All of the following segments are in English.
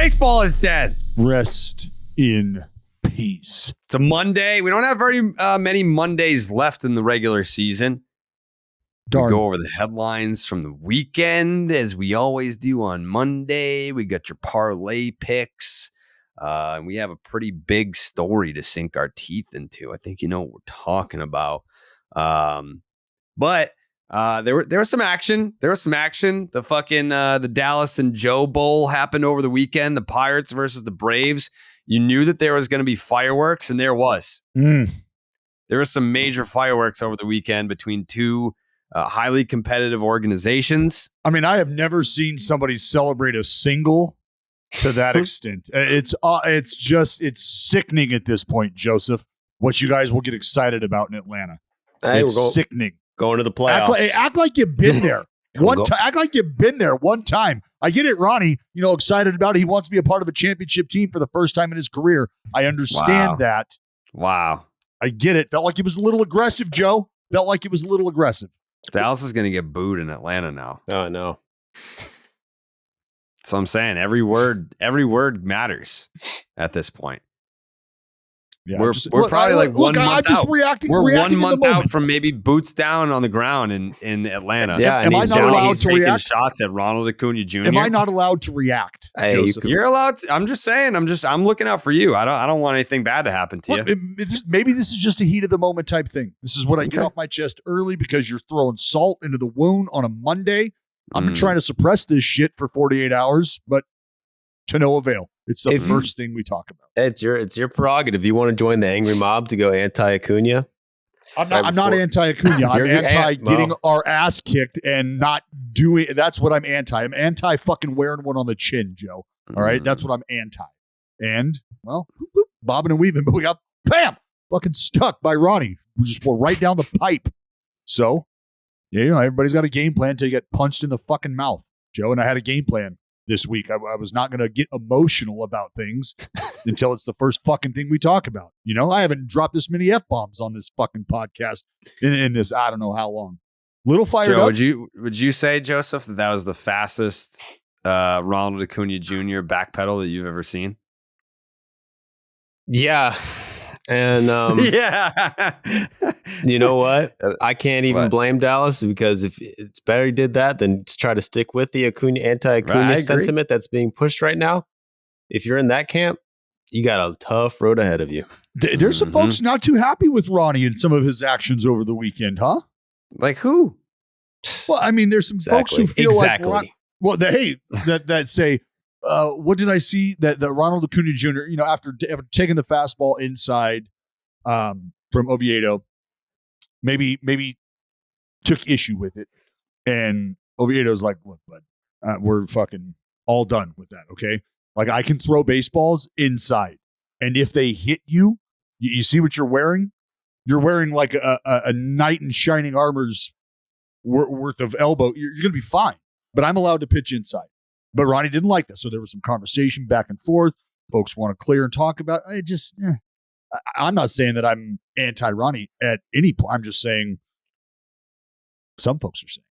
Baseball is dead. Rest in peace. It's a Monday. We don't have very many Mondays left in the regular season. Darn. We go over the headlines from the weekend, as we always do on Monday. We got your parlay picks. And we have a pretty big story to sink our teeth into. I think you know what we're talking about. But there was some action. There was some action. The fucking the Dallas and Joe Bowl happened over the weekend. The Pirates versus the Braves. You knew that there was going to be fireworks, and there was. There was some major fireworks over the weekend between two highly competitive organizations. I mean, I have never seen somebody celebrate a single to that extent. It's sickening at this point, Joseph, what you guys will get excited about in Atlanta. It's sickening. Going to the playoffs. Act like you've been there. Act like you've been there one time. I get it, Ronnie, excited about it. He wants to be a part of a championship team for the first time in his career. I understand that. Wow. I get it. Felt like it was a little aggressive, Joe. Felt like it was a little aggressive. Dallas is going to get booed in Atlanta now. Oh, no. So I'm saying every word matters at this point. Yeah, we're probably like 1 month out. We're 1 month out from maybe boots down on the ground in Atlanta. Yeah, am I not allowed to react? Shots at Ronald Acuna Jr. Am I not allowed to react? Hey, you're allowed to. I'm just saying. I'm looking out for you. I don't want anything bad to happen to you. Maybe this is just a heat of the moment type thing. This is what I get off my chest early because you're throwing salt into the wound on a Monday. I'm trying to suppress this shit for 48 hours, but to no avail. It's the first thing we talk about. It's your prerogative. You want to join the angry mob to go anti-Acuna? I'm not anti-Acuna. I'm anti getting our ass kicked and not doing. That's what I'm anti. I'm anti fucking wearing one on the chin, Joe. All right, that's what I'm anti. And well, bobbing and weaving, but we got fucking stuck by Ronnie. We just went right down the pipe. So yeah, everybody's got a game plan until you get punched in the fucking mouth, Joe. And I had a game plan this week. I was not going to get emotional about things until it's the first fucking thing we talk about. I haven't dropped this many F-bombs on this fucking podcast in this, I don't know how long. Little fired Joe, up. Would you say, Joseph, that was the fastest Ronald Acuna Jr. backpedal that you've ever seen? Yeah. And yeah, you know what? I can't even blame Dallas because if it's better he did that than just try to stick with the anti-Acuna sentiment that's being pushed right now. If you're in that camp, you got a tough road ahead of you. There's some folks not too happy with Ronnie and some of his actions over the weekend, huh? Like who? Well, I mean, there's some folks who feel like that say. What did I see that Ronald Acuna Jr., after taking the fastball inside from Oviedo, maybe took issue with it. And Oviedo's like, look, bud, we're fucking all done with that, okay? Like, I can throw baseballs inside. And if they hit you, you see what you're wearing? You're wearing like a knight in shining armor's worth of elbow. You're going to be fine. But I'm allowed to pitch inside. But Ronnie didn't like that. So there was some conversation back and forth. Folks want to clear and talk about it. I'm not saying that I'm anti-Ronnie at any point. I'm just saying some folks are saying.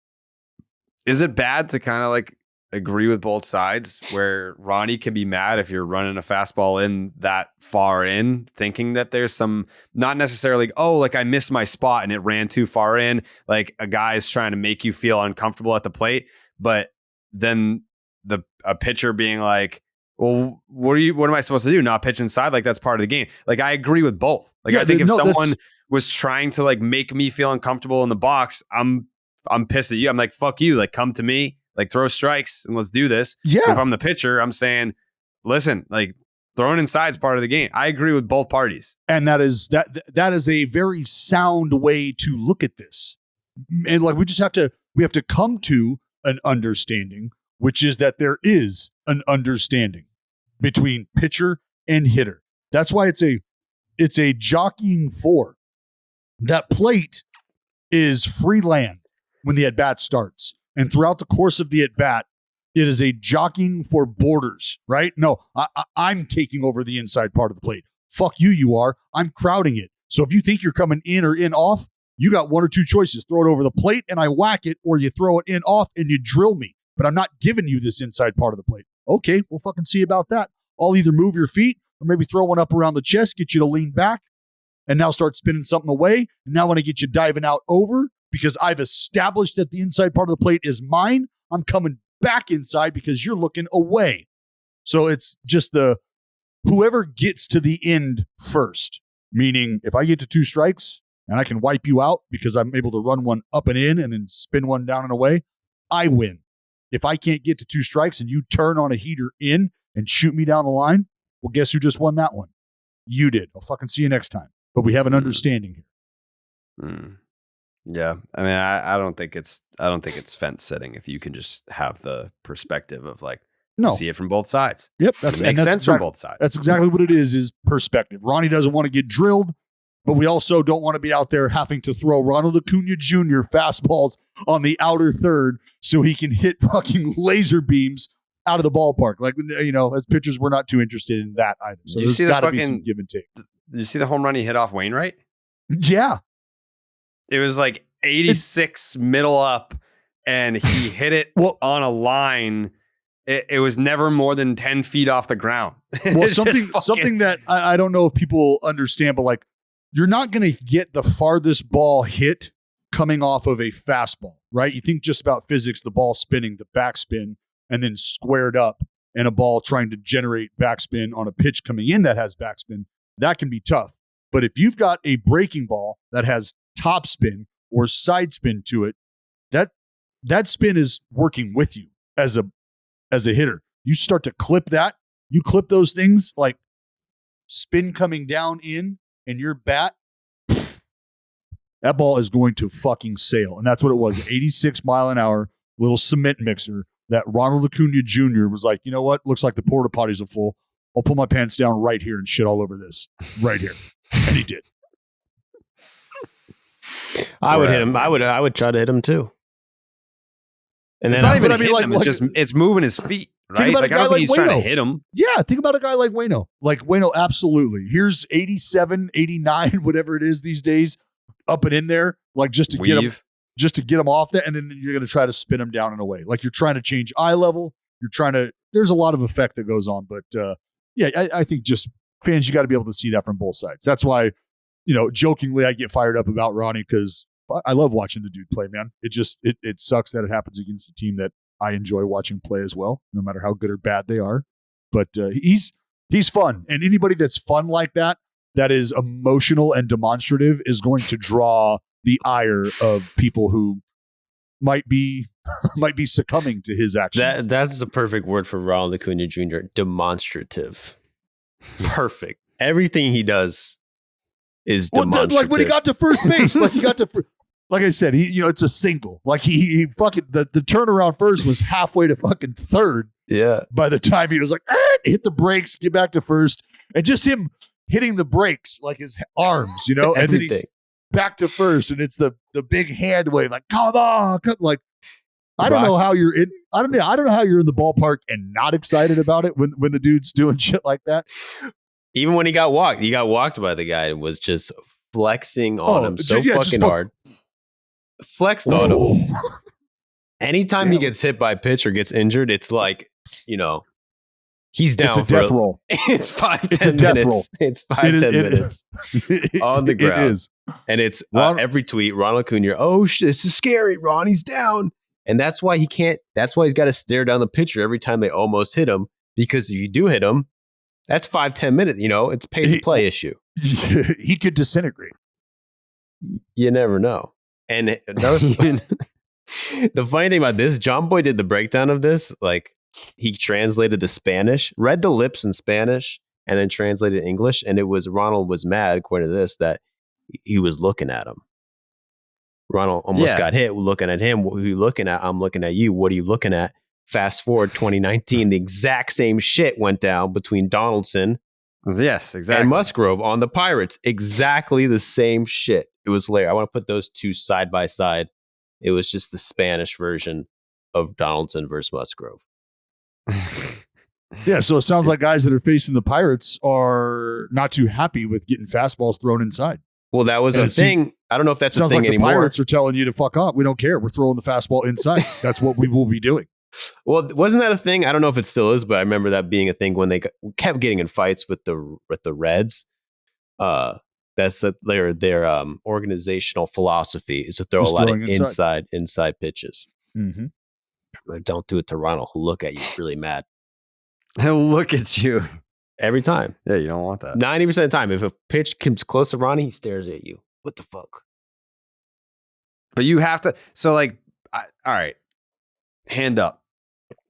Is it bad to kind of like agree with both sides where Ronnie can be mad if you're running a fastball in that far in, thinking that there's some, not necessarily, like I missed my spot and it ran too far in, like a guy's trying to make you feel uncomfortable at the plate, but then a pitcher being like, well, what am I supposed to do? Not pitch inside? Like, that's part of the game. Like, I agree with both. Like, I think if someone was trying to like make me feel uncomfortable in the box, I'm pissed at you. I'm like, fuck you. Like, come to me, like throw strikes and let's do this. Yeah. If I'm the pitcher, I'm saying, listen, like throwing inside is part of the game. I agree with both parties. And that is a very sound way to look at this. And like, we have to come to an understanding, which is that there is an understanding between pitcher and hitter. That's why it's a jockeying for. That plate is free land when the at-bat starts. And throughout the course of the at-bat, it is a jockeying for borders, right? No, I'm taking over the inside part of the plate. Fuck you, you are. I'm crowding it. So if you think you're coming in or in off, you got one or two choices. Throw it over the plate and I whack it, or you throw it in off and you drill me. But I'm not giving you this inside part of the plate. Okay, we'll fucking see about that. I'll either move your feet or maybe throw one up around the chest, get you to lean back, and now start spinning something away. And now when I get you diving out over, because I've established that the inside part of the plate is mine, I'm coming back inside because you're looking away. So it's just whoever gets to the end first, meaning if I get to 2 strikes and I can wipe you out because I'm able to run one up and in and then spin one down and away, I win. If I can't get to 2 strikes and you turn on a heater in and shoot me down the line, well, guess who just won that one? You did. I'll fucking see you next time. But we have an understanding here. Yeah, I mean, I don't think it's fence sitting if you can just have the perspective of like see it from both sides. Yep, it makes sense from both sides. That's exactly what it is perspective. Ronnie doesn't want to get drilled, but we also don't want to be out there having to throw Ronald Acuna Jr. fastballs on the outer third so he can hit fucking laser beams out of the ballpark. Like, as pitchers, we're not too interested in that either. So there's got to be some give and take. Did you see the home run he hit off Wainwright? Yeah. It was like 86 middle up, and he hit it on a line. It was never more than 10 feet off the ground. Well, something that I don't know if people understand, but like, you're not going to get the farthest ball hit coming off of a fastball, right? You think just about physics, the ball spinning, the backspin, and then squared up, and a ball trying to generate backspin on a pitch coming in that has backspin. That can be tough. But if you've got a breaking ball that has top spin or side spin to it, that spin is working with you as a hitter. You start to clip that. You clip those things like spin coming down in and your bat, that ball is going to fucking sail. And that's what it was. 86 mile an hour little cement mixer that Ronald Acuna Jr. was like, you know what? Looks like the porta potties are full. I'll pull my pants down right here and shit all over this right here. And he did. I would hit him. I would try to hit him too. And it's then not even him. It's moving his feet, right? Like, I don't think he's trying to hit him. Yeah, think about a guy like Waino. Like Waino, absolutely. Here's 87, 89, whatever it is these days, up and in there, like just to get him off that, and then you're going to try to spin him down and away. Like you're trying to change eye level. There's a lot of effect that goes on, but I think just fans, you got to be able to see that from both sides. That's why, jokingly, I get fired up about Ronnie because I love watching the dude play, man. It sucks that it happens against a team that I enjoy watching play as well, no matter how good or bad they are. But he's fun, and anybody that's fun like that is emotional and demonstrative, is going to draw the ire of people who might be succumbing to his actions. That's the perfect word for Ronald Acuna Jr. Demonstrative. Perfect. Everything he does is demonstrative. Like when he got to first base, like I said, it's a single. Like he fucking the turnaround first was halfway to fucking third. Yeah. By the time he was like, hit the brakes, get back to first, and just him hitting the brakes like his arms, and then he's back to first, and it's the big hand wave, like come on, like I don't know how you're in. I don't know how you're in the ballpark and not excited about it when the dude's doing shit like that. Even when he got walked by the guy and was just flexing on him so fucking hard. Flexed on him. Anytime he gets hit by a pitch or gets injured, it's like, he's down. It's a death roll. It's 5-10 minutes. It's 5-10 minutes on the ground. It is. And it's every tweet, Ronald Acuna, oh shit, this is scary. Ronnie's down. And that's why he's got to stare down the pitcher every time they almost hit him. Because if you do hit him, that's 5-10 minutes. It's a pace of play issue. He could disintegrate. You never know. And the funny thing about this, John Boy did the breakdown of this. Like, he translated the Spanish, read the lips in Spanish, and then translated English. And it was Ronald was mad, according to this, that he was looking at him. Ronald almost got hit looking at him. What are you looking at? I'm looking at you. What are you looking at? Fast forward 2019, the exact same shit went down between Donaldson and Musgrove on the Pirates. Exactly the same shit. It was hilarious. I want to put those two side by side. It was just the Spanish version of Donaldson versus Musgrove. Yeah, so it sounds like guys that are facing the Pirates are not too happy with getting fastballs thrown inside. Well, that was a thing. I don't know if that's a thing anymore. The Pirates are telling you to fuck off. We don't care. We're throwing the fastball inside. That's what we will be doing. Well, wasn't that a thing? I don't know if it still is, but I remember that being a thing when they kept getting in fights with the Reds. That's their organizational philosophy is to throw Just a lot of throwing inside pitches. Mm-hmm. But don't do it to Ronald. He'll look at you really mad He'll look at you. every time. Yeah, you don't want that. 90% of the time, if a pitch comes close to Ronnie, he stares at you. What the fuck? But you have to. So, like, all right, hand up.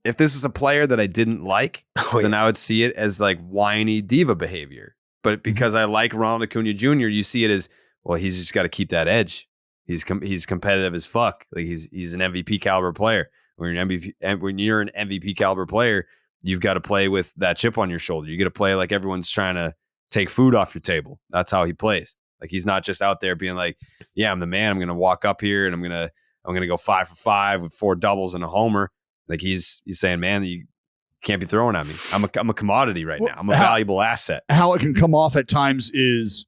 If this is a player that I didn't like, then I would see it as like whiny diva behavior. But because I like Ronald Acuna Jr., you see it as, well, he's just got to keep that edge. He's competitive as fuck. Like he's an MVP caliber player. When you're an MVP caliber player, you've got to play with that chip on your shoulder. You got to play like everyone's trying to take food off your table. That's how he plays. Like he's not just out there being like, yeah, I'm the man. I'm going to walk up here and I'm going to go 5 for 5 with 4 doubles and a homer. Like he's saying, man, you can't be throwing at me. I'm a commodity right now. I'm a valuable asset. How it can come off at times is,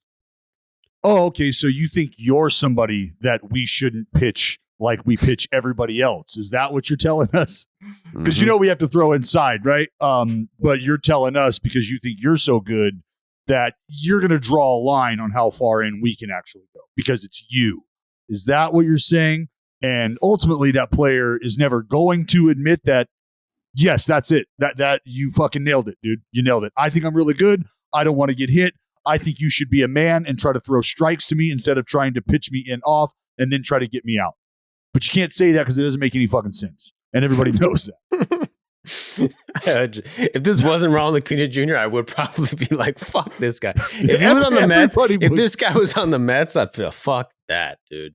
oh, okay, so you think you're somebody that we shouldn't pitch like we pitch everybody else. Is that what you're telling us? Because you know we have to throw inside, right? But you're telling us because you think you're so good that you're going to draw a line on how far in we can actually go because it's you. Is that what you're saying? And ultimately, that player is never going to admit that, yes, that's it. That you fucking nailed it, dude. You nailed it. I think I'm really good. I don't want to get hit. I think you should be a man and try to throw strikes to me instead of trying to pitch me in off and then try to get me out. But you can't say that because it doesn't make any fucking sense. And everybody knows that. If this wasn't Ronald Acuna Jr., I would probably be like, fuck this guy. If he was on the Mets, if this guy was on the Mets, I'd feel, fuck that, dude.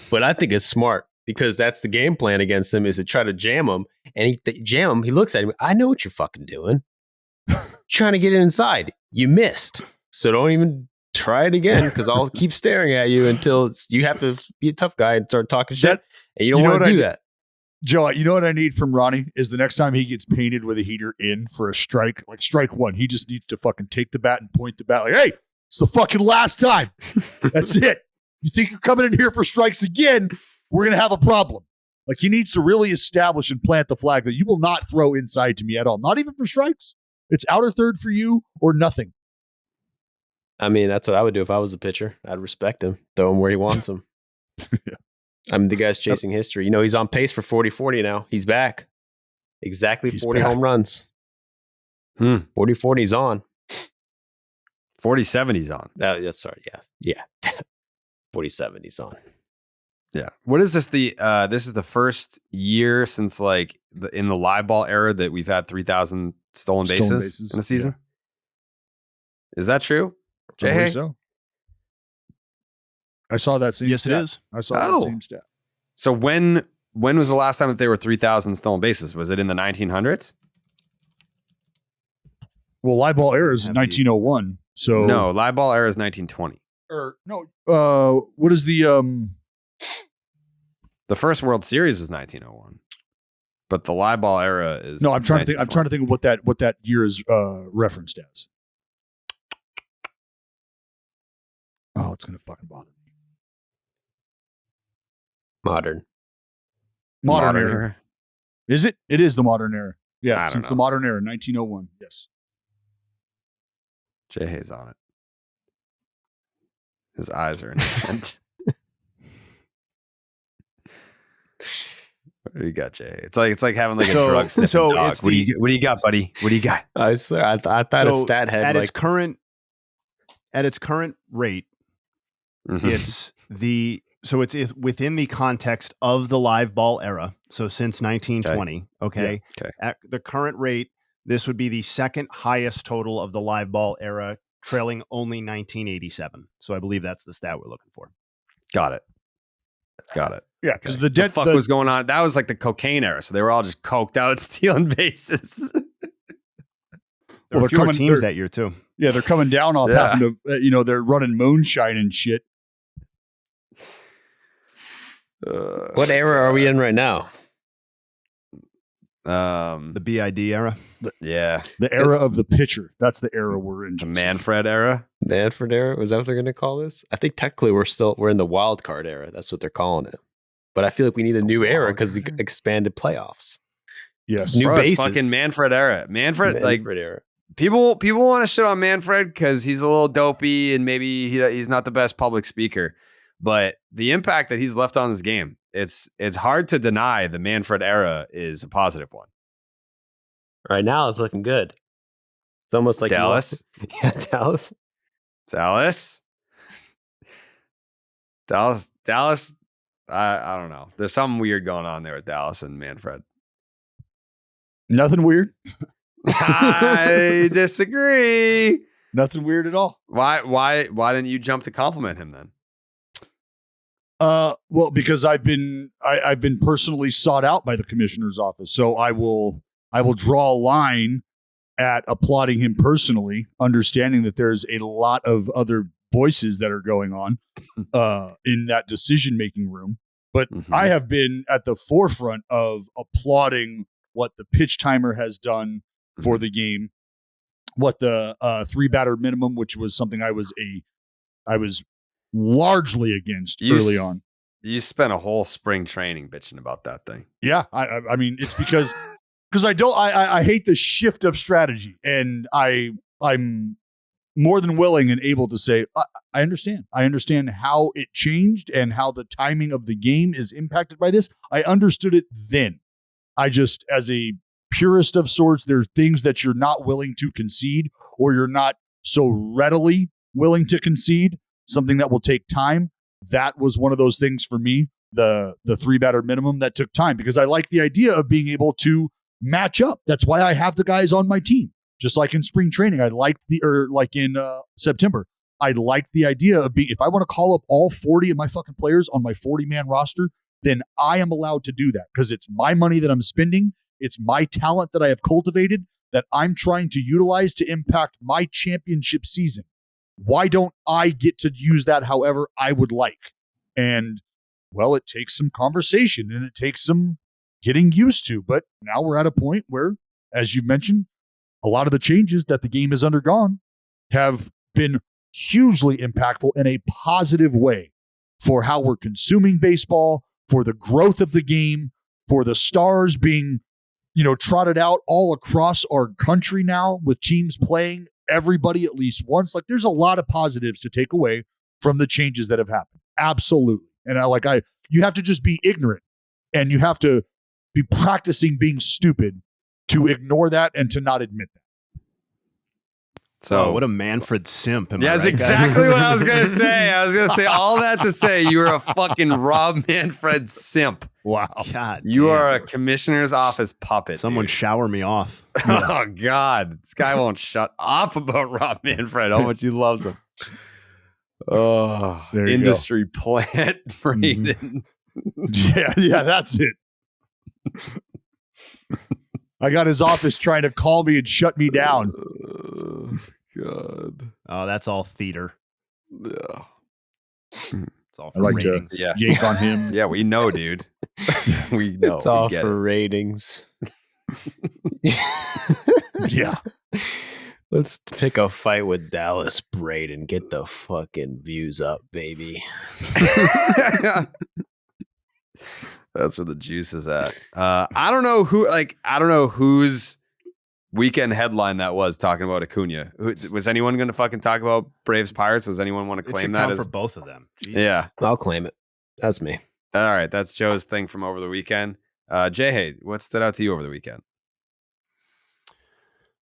But I think it's smart because that's the game plan against him is to try to jam him. And he looks at him. I know what you're fucking doing. Trying to get it inside. You missed. So don't even try it again because I'll keep staring at you until you have to be a tough guy and start talking shit. And you don't want to do that. Joe, you know what I need from Ronnie is the next time he gets painted with a heater in for a strike, like strike one, he just needs to fucking take the bat and point the bat like, hey, it's the fucking last time. That's it. You think you're coming in here for strikes again, we're going to have a problem. Like he needs to really establish and plant the flag that you will not throw inside to me at all. Not even for strikes. It's outer third for you or nothing. I mean, that's what I would do if I was the pitcher. I'd respect him, throw him where he wants him. Yeah. I mean, the guy's chasing history. You know, he's on pace for 40-40 now. He's back. Exactly 40 home runs. 40-40 he's on. 40-70 he's on. That's sorry. Yeah. 40-70 he's on. Yeah. What is this? This is the first year since like in the live ball era that we've had 3,000 stolen bases in a season. Yeah. Is that true? Jay? So. I saw that same stat. It is. I saw that same stat. So when was the last time that there were 3,000 stolen bases? Was it in the 1900s? Well, live ball era is 1901. So no, live ball era is 1920. Or no, what is the first World Series was 1901. But the live ball era is no. I'm trying to think. I'm trying to think of what that year is referenced as. Oh, it's gonna fucking bother me. Modern era. Is it? It is the modern era. Yeah, since the modern era, 1901. Yes. Jay Hayes on it. His eyes are intent. What do you got, Jay? It's like having like a drug sniffing dog. What do you got, buddy? What do you got? I swear, I thought a stat head at like its current rate. It's within the context of the live ball era. So since 1920, okay. At the current rate, this would be the second highest total of the live ball era, trailing only 1987. So I believe that's the stat we're looking for. Got it. Yeah, because the fuck was going on? That was like the cocaine era, so they were all just coked out stealing bases. There were fewer teams that year too. Yeah, they're coming down off having to, they're running moonshine and shit. What era are we in right now? The BID era. The era of the pitcher. That's the era we're in. The Manfred era. Manfred era. Was that what they're going to call this? I think technically we're in the wild card era. That's what they're calling it. But I feel like we need a new era because the expanded playoffs. Yes. New bases. It's fucking Manfred era. Manfred era. People want to shit on Manfred because he's a little dopey and maybe he's not the best public speaker. But the impact that he's left on this game, it's hard to deny the Manfred era is a positive one. Right now, it's looking good. It's almost like Dallas. Yeah, Dallas. I don't know. There's something weird going on there with Dallas and Manfred. Nothing weird. I disagree. Nothing weird at all. Why didn't you jump to compliment him then? Well, because I've been personally sought out by the commissioner's office, so I will draw a line at applauding him personally, understanding that there's a lot of other voices that are going on in that decision-making room. But I have been at the forefront of applauding what the pitch timer has done for the game, what the 3-batter minimum, which was something I was largely against early on. You spent a whole spring training bitching about that thing. Yeah, I mean, it's because I hate the shift of strategy, and I'm more than willing and able to say I understand. I understand how it changed and how the timing of the game is impacted by this. I understood it then. I just, as a purist of sorts, there are things that you're not willing to concede, or you're not so readily willing to concede, something that will take time. That was one of those things for me, the 3-batter minimum that took time, because I like the idea of being able to match up. That's why I have the guys on my team. Just like in spring training, like in September, I like the idea of being, if I want to call up all 40 of my fucking players on my 40-man roster, then I am allowed to do that because it's my money that I'm spending. It's my talent that I have cultivated that I'm trying to utilize to impact my championship season. Why don't I get to use that however I would like? And, well, it takes some conversation and it takes some getting used to. But now we're at a point where, as you mentioned, a lot of the changes that the game has undergone have been hugely impactful in a positive way for how we're consuming baseball, for the growth of the game, for the stars being, trotted out all across our country now with teams playing everybody at least once. Like, there's a lot of positives to take away from the changes that have happened. Absolutely. And you have to just be ignorant, and you have to be practicing being stupid to ignore that and to not admit that. So what a Manfred simp. That's exactly what I was going to say. I was going to say all that to say you're a fucking Rob Manfred simp. Wow. God, you are a commissioner's office puppet. Someone shower me off. Oh, God. This guy won't shut up about Rob Manfred, how much he loves him. Oh, industry plant Braden. Yeah, that's it. I got his office trying to call me and shut me down. God. Oh, that's all theater. Yeah. It's all for I like ratings. to yank on him. Yeah, we know, dude. We know. It's all for ratings. Yeah. Let's pick a fight with Dallas Braden. Get the fucking views up, baby. That's where the juice is at. I don't know whose weekend headline that was talking about Acuna. Was anyone going to fucking talk about Braves Pirates? Does anyone want to claim that as for both of them? Jesus. Yeah, I'll claim it. That's me. All right, that's Joe's thing from over the weekend. Jay, what stood out to you over the weekend?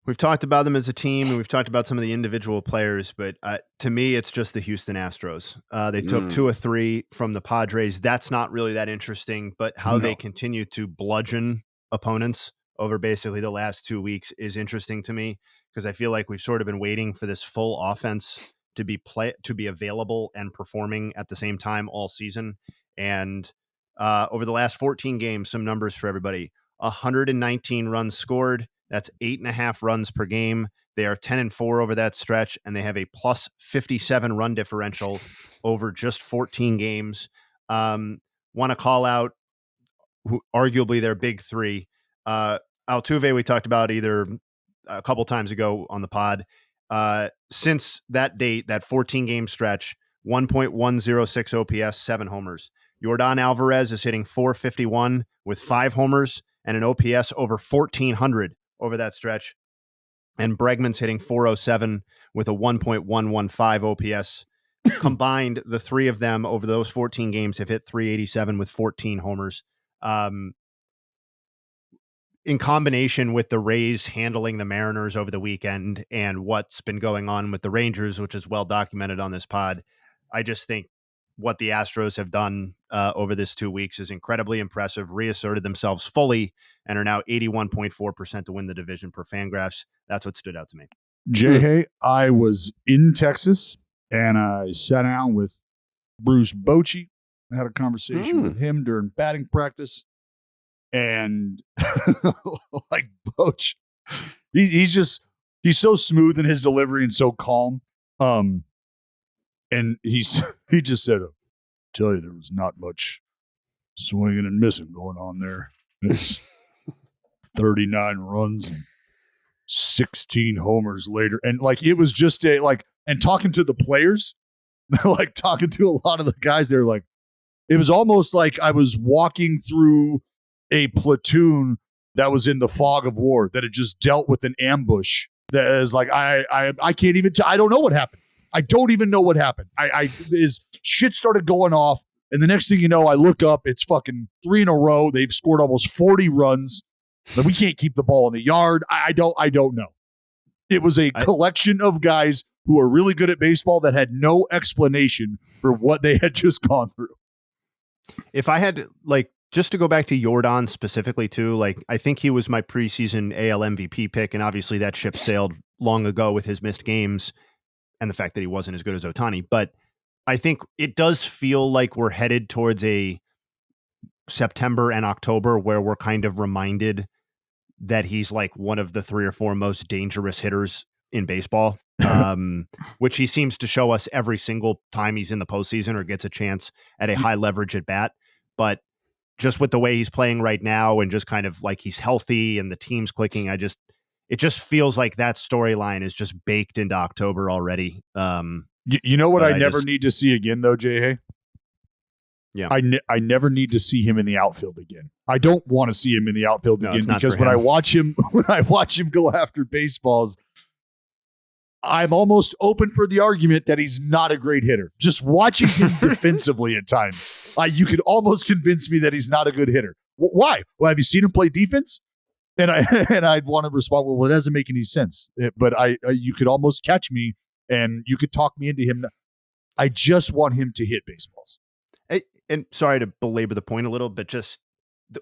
We've talked about them as a team, and we've talked about some of the individual players, but to me, it's just the Houston Astros. They took 2 of 3 from the Padres. That's not really that interesting, but how they continue to bludgeon opponents over basically the last 2 weeks is interesting to me, because I feel like we've sort of been waiting for this full offense to be available and performing at the same time all season. And over the last 14 games, some numbers for everybody: 119 runs scored. That's 8.5 runs per game. They are 10-4 over that stretch, and they have a plus 57 run differential over just 14 games. Want to call out arguably their big three. Altuve, we talked about either a couple times ago on the pod. Since that date, that 14-game stretch, 1.106 OPS, 7 homers. Yordan Alvarez is hitting .451 with 5 homers, and an OPS over 1,400 over that stretch. And Bregman's hitting 407 with a 1.115 OPS. Combined, the three of them over those 14 games have hit 387 with 14 homers. In combination with the Rays handling the Mariners over the weekend and what's been going on with the Rangers, which is well documented on this pod, I just think what the Astros have done over this 2 weeks is incredibly impressive, reasserted themselves fully, and are now 81.4% to win the division per Fangraphs. That's what stood out to me. Jay, I was in Texas, and I sat down with Bruce Bochy. I had a conversation with him during batting practice. And like Boch, he's so smooth in his delivery and so calm. And he just said, "I'll tell you, there was not much swinging and missing going on there. It's 39 runs and 16 homers later." And like, it was just and talking to the players, like talking to a lot of the guys, they're like, it was almost like I was walking through a platoon that was in the fog of war, that had just dealt with an ambush. That is like, I can't even I don't know what happened. I don't even know what happened. His shit started going off, and the next thing you know, I look up, it's fucking 3 in a row. They've scored almost 40 runs. But we can't keep the ball in the yard. I don't know. It was a collection of guys who are really good at baseball that had no explanation for what they had just gone through. If I had just to go back to Jordan specifically too, I think he was my preseason AL MVP pick, and obviously that ship sailed long ago with his missed games and the fact that he wasn't as good as Ohtani. But I think it does feel like we're headed towards a September and October where we're kind of reminded that he's like one of the 3 or 4 most dangerous hitters in baseball, which he seems to show us every single time he's in the postseason or gets a chance at a high leverage at bat. But just with the way he's playing right now and just kind of like he's healthy and the team's clicking, it just feels like that storyline is just baked into October already. You know what I never need to see again though, Jay? Yeah. I never need to see him in the outfield again. I don't want to see him in the outfield again, because when I watch him go after baseballs, I'm almost open for the argument that he's not a great hitter. Just watching him defensively at times, you could almost convince me that he's not a good hitter. Why? Well, have you seen him play defense? And I'd want to respond, well, it doesn't make any sense. But you could almost catch me, and you could talk me into him. I just want him to hit baseballs. And sorry to belabor the point a little, but just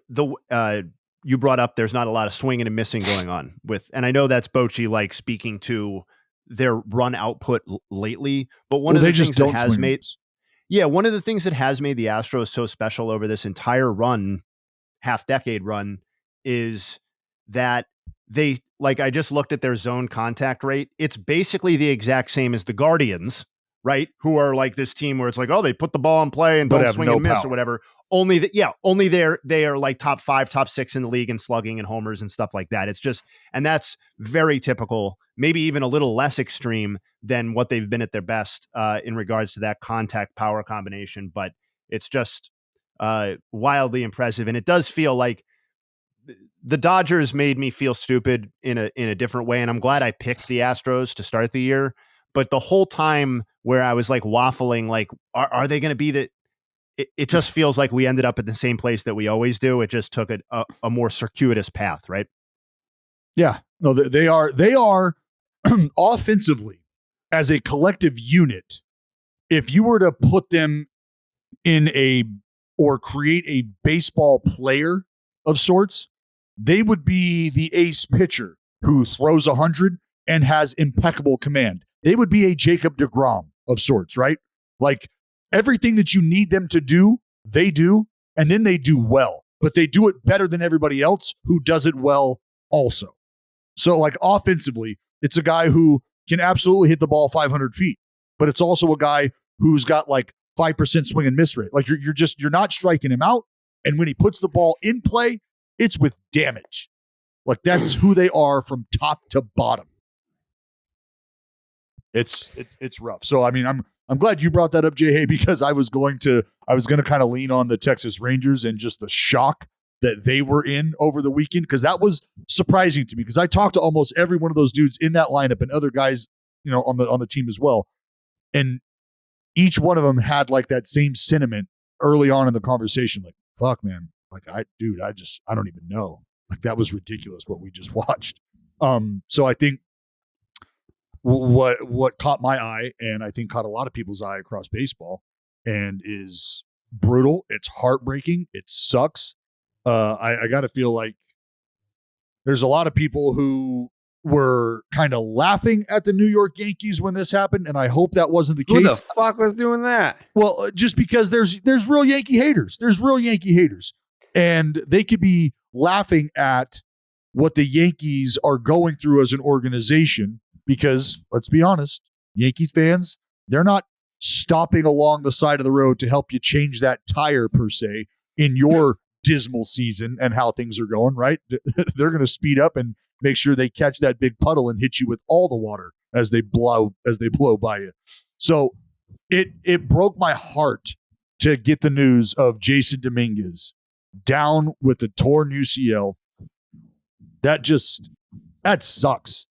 you brought up there's not a lot of swinging and missing going on with, and I know that's Bochy speaking to their run output lately, but one of the things that has made, one of the things that has made the Astros so special over this entire run, half-decade run, is that they, I just looked at their zone contact rate. It's basically the exact same as the Guardians, right? Who are like this team where it's like, oh, they put the ball in play and don't swing and miss or whatever. Only they are like top 5, top 6 in the league in slugging and homers and stuff like that. It's just, and that's very typical, maybe even a little less extreme than what they've been at their best in regards to that contact power combination. But it's just wildly impressive. And it does feel like the Dodgers made me feel stupid in a different way. And I'm glad I picked the Astros to start the year. But the whole time where I was waffling, are they going to be the, it just feels like we ended up at the same place that we always do. It just took a more circuitous path, right? Yeah, no, they are offensively as a collective unit. If you were to put them or create a baseball player of sorts, they would be the ace pitcher who throws 100 and has impeccable command. They would be a Jacob deGrom of sorts, right? Everything that you need them to do, they do, and then they do well. But they do it better than everybody else who does it well also. So, offensively, it's a guy who can absolutely hit the ball 500 feet, but it's also a guy who's got 5% swing and miss rate. You're not striking him out, and when he puts the ball in play, it's with damage. That's who they are from top to bottom. It's rough. So I mean, I'm glad you brought that up, Jay, because I was going to kind of lean on the Texas Rangers and just the shock that they were in over the weekend, because that was surprising to me, because I talked to almost every one of those dudes in that lineup and other guys, on the team as well. And each one of them had like that same sentiment early on in the conversation. Like, fuck, man. Like, I don't even know. Like, that was ridiculous what we just watched. So I think what caught my eye, and I think caught a lot of people's eye across baseball, and is brutal. It's heartbreaking. It sucks. I got to feel like there's a lot of people who were kind of laughing at the New York Yankees when this happened, and I hope that wasn't the case. Who the fuck was doing that? Well, just because there's real Yankee haters. There's real Yankee haters. And they could be laughing at what the Yankees are going through as an organization, because, let's be honest, Yankees fans, they're not stopping along the side of the road to help you change that tire, per se, in your dismal season and how things are going, right? They're going to speed up and make sure they catch that big puddle and hit you with all the water as they blow by you. So it broke my heart to get the news of Jason Dominguez down with the torn UCL. That sucks.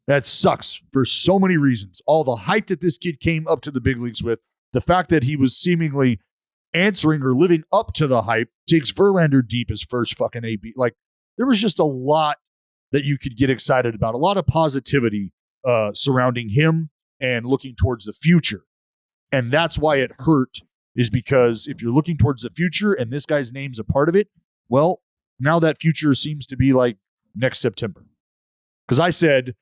That sucks for so many reasons. All the hype that this kid came up to the big leagues with, the fact that he was seemingly answering or living up to the hype, takes Verlander deep as first fucking AB. Like, there was just a lot that you could get excited about, a lot of positivity surrounding him and looking towards the future. And that's why it hurt, is because if you're looking towards the future and this guy's name's a part of it, well, now that future seems to be like next September. Because I said,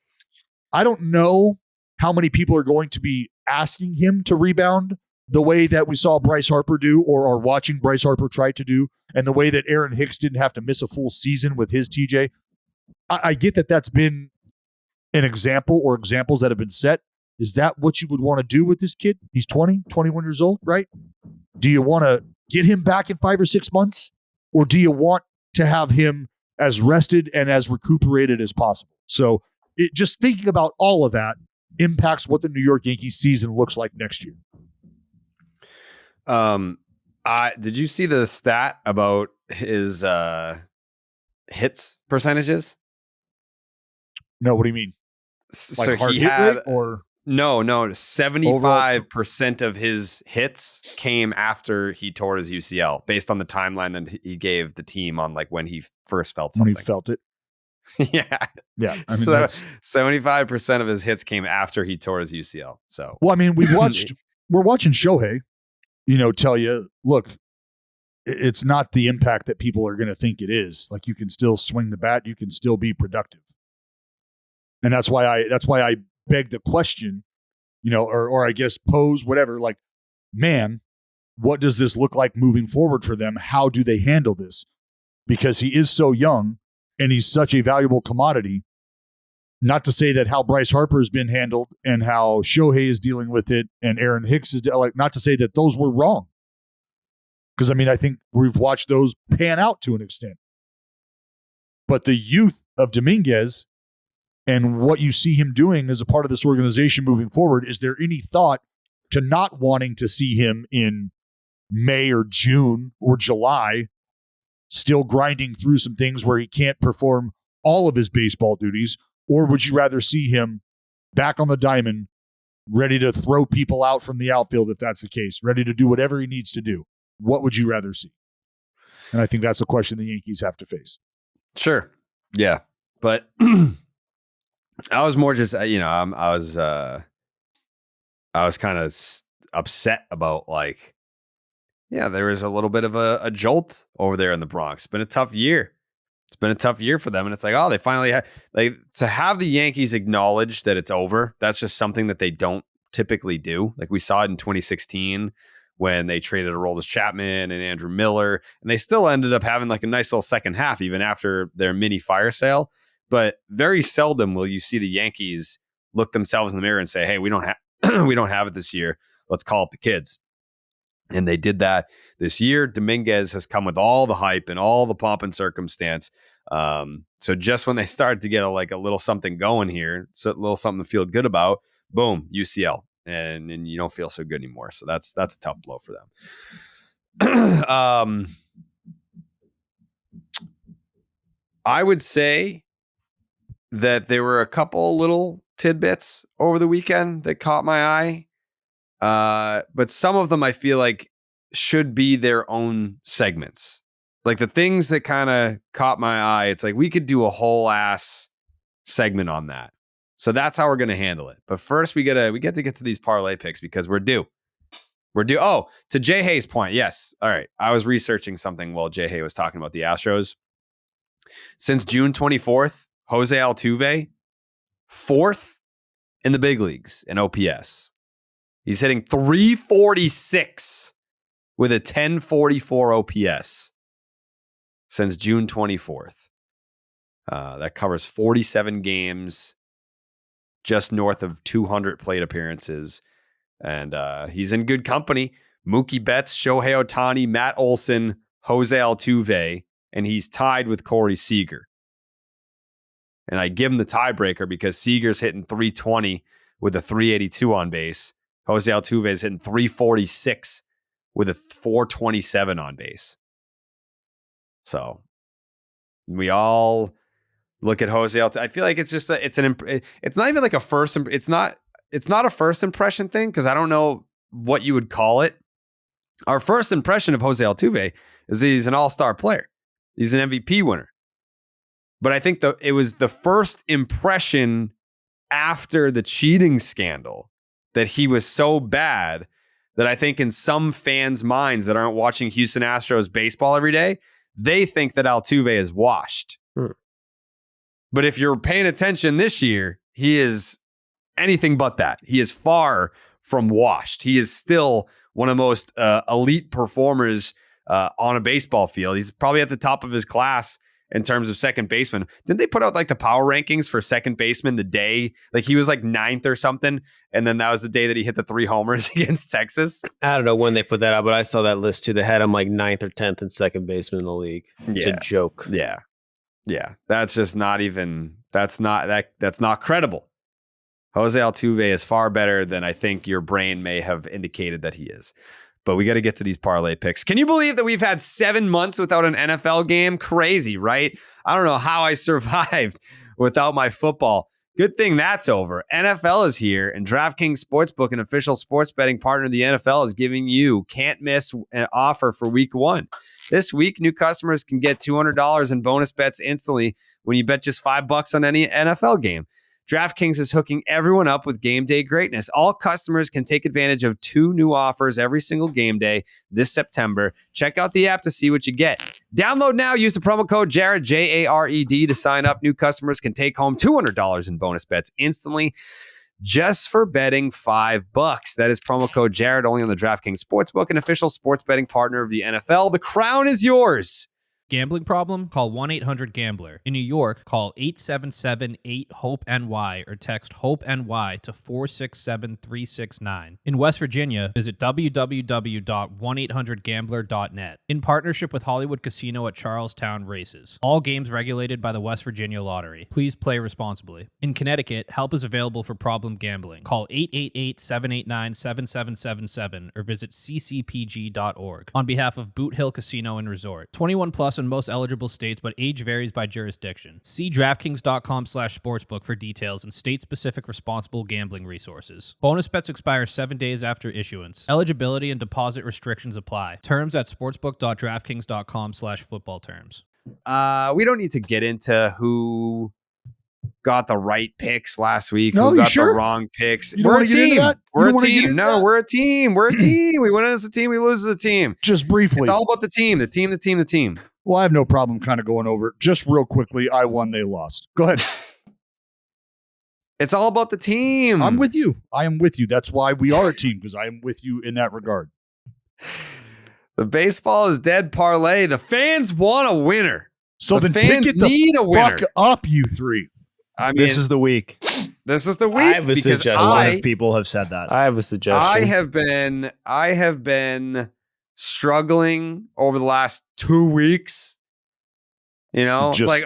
I don't know how many people are going to be asking him to rebound the way that we saw Bryce Harper do, or are watching Bryce Harper try to do, and the way that Aaron Hicks didn't have to miss a full season with his TJ. I get that that's been an example, or examples that have been set. Is that what you would want to do with this kid? He's 20, 21 years old, right? Do you want to get him back in 5 or 6 months? Or do you want to have him as rested and as recuperated as possible? So just thinking about all of that impacts what the New York Yankees season looks like next year. Did you see the stat about his hits percentages? No, what do you mean? Like, so he had, or no, 75% of his hits came after he tore his UCL, based on the timeline that he gave the team on, like, when he first felt something. When he felt it. Yeah. I mean, so 75% of his hits came after he tore his UCL. So, well, I mean, we're watching Shohei, tell you, look, it's not the impact that people are going to think it is. Like, you can still swing the bat, you can still be productive. And that's why I beg the question, or I guess pose whatever, like, man, what does this look like moving forward for them? How do they handle this? Because he is so young and he's such a valuable commodity. Not to say that how Bryce Harper has been handled and how Shohei is dealing with it and Aaron Hicks is not to say that those were wrong. Because, I mean, I think we've watched those pan out to an extent. But the youth of Dominguez and what you see him doing as a part of this organization moving forward, is there any thought to not wanting to see him in May or June or July still grinding through some things where he can't perform all of his baseball duties? Or would you rather see him back on the diamond, ready to throw people out from the outfield if that's the case, ready to do whatever he needs to do? What would you rather see? And I think that's a question the Yankees have to face. Sure. Yeah. But I was more just, I was kind of upset about, like, yeah, there was a little bit of a jolt over there in the Bronx. It's been a tough year. It's been a tough year for them. And it's like, oh, they finally had, like, to have the Yankees acknowledge that it's over. That's just something that they don't typically do. Like, we saw it in 2016 when they traded Aroldis Chapman and Andrew Miller, and they still ended up having like a nice little second half, even after their mini fire sale. But very seldom will you see the Yankees look themselves in the mirror and say, hey, we don't have it this year. Let's call up the kids. And they did that this year. Dominguez has come with all the hype and all the pomp and circumstance. So just when they started to get a little something going here, a little something to feel good about, boom, UCL. And you don't feel so good anymore. So that's a tough blow for them. I would say that there were a couple little tidbits over the weekend that caught my eye. But some of them I feel like should be their own segments. Like the things that kind of caught my eye, it's like we could do a whole ass segment on that. So that's how we're going to handle it. But first we get to get to these parlay picks because we're due. Oh, to Jay Hay's point. Yes. All right. I was researching something while Jay Hay was talking about the Astros. Since June 24th, Jose Altuve, 4th in the big leagues in OPS. He's hitting 346 with a 1044 OPS since June 24th. That covers 47 games, just north of 200 plate appearances. And he's in good company. Mookie Betts, Shohei Ohtani, Matt Olson, Jose Altuve, and he's tied with Corey Seager. And I give him the tiebreaker because Seager's hitting 320 with a 382 on base. Jose Altuve is hitting 346 with a 427 on base. So we all look at Jose Altuve. I feel like it's just it's not even like a first. It's not a first impression thing because I don't know what you would call it. Our first impression of Jose Altuve is he's an all-star player. He's an MVP winner. But I think it was the first impression after the cheating scandal that he was so bad that I think in some fans' minds that aren't watching Houston Astros baseball every day, they think that Altuve is washed. But if you're paying attention this year, he is anything but that. He is far from washed. He is still one of the most elite performers on a baseball field. He's probably at the top of his class in terms of second baseman. Didn't they put out like the power rankings for second baseman the day? Like he was like 9th or something. And then that was the day that he hit the 3 homers against Texas. I don't know when they put that out, but I saw that list too. They had him like 9th or 10th in second baseman in the league. It's a joke. Yeah. That's just not even, that's not credible. Jose Altuve is far better than I think your brain may have indicated that he is. But we got to get to these parlay picks. Can you believe that we've had 7 months without an NFL game? Crazy, right? I don't know how I survived without my football. Good thing that's over. NFL is here, and DraftKings Sportsbook, an official sports betting partner of the NFL, is giving you can't miss an offer for week 1. This week, new customers can get $200 in bonus bets instantly when you bet just $5 on any NFL game. DraftKings is hooking everyone up with game day greatness. All customers can take advantage of 2 new offers every single game day this September. Check out the app to see what you get. Download now. Use the promo code Jared, Jared, to sign up. New customers can take home $200 in bonus bets instantly just for betting $5. That is promo code Jared, only on the DraftKings Sportsbook, an official sports betting partner of the NFL. The crown is yours. Gambling problem? Call 1-800-GAMBLER. In New York, call 877-8-HOPE-NY or text HOPE-NY to 467-369. In West Virginia, visit www.1800gambler.net. In partnership with Hollywood Casino at Charlestown Races. All games regulated by the West Virginia Lottery. Please play responsibly. In Connecticut, help is available for problem gambling. Call 888-789-7777 or visit ccpg.org. On behalf of Boot Hill Casino and Resort. 21 plus in most eligible states, but age varies by jurisdiction. See DraftKings.com/sportsbook for details and state-specific responsible gambling resources. Bonus bets expire 7 days after issuance. Eligibility and deposit restrictions apply. Terms at sportsbook.draftkings.com/football terms. We don't need to get into who got the right picks last week. No, who got sure? the wrong picks. We're a team. We're a team. No, we're a team. We're a team. We win as a team. We lose as a team. Just briefly. It's all about the team. The team. Well, I have no problem kind of going over it. Just real quickly, I won, they lost. Go ahead. It's all about the team. I'm with you. I am with you. That's why we are a team, because I am with you in that regard. The baseball is dead parlay. The fans want a winner. So the then fans need a winner. Fuck up, you three. I mean, this is the week. This is the week. I have a suggestion. A lot of people have said that. I have a suggestion. I have been struggling over the last 2 weeks. You know, it's like,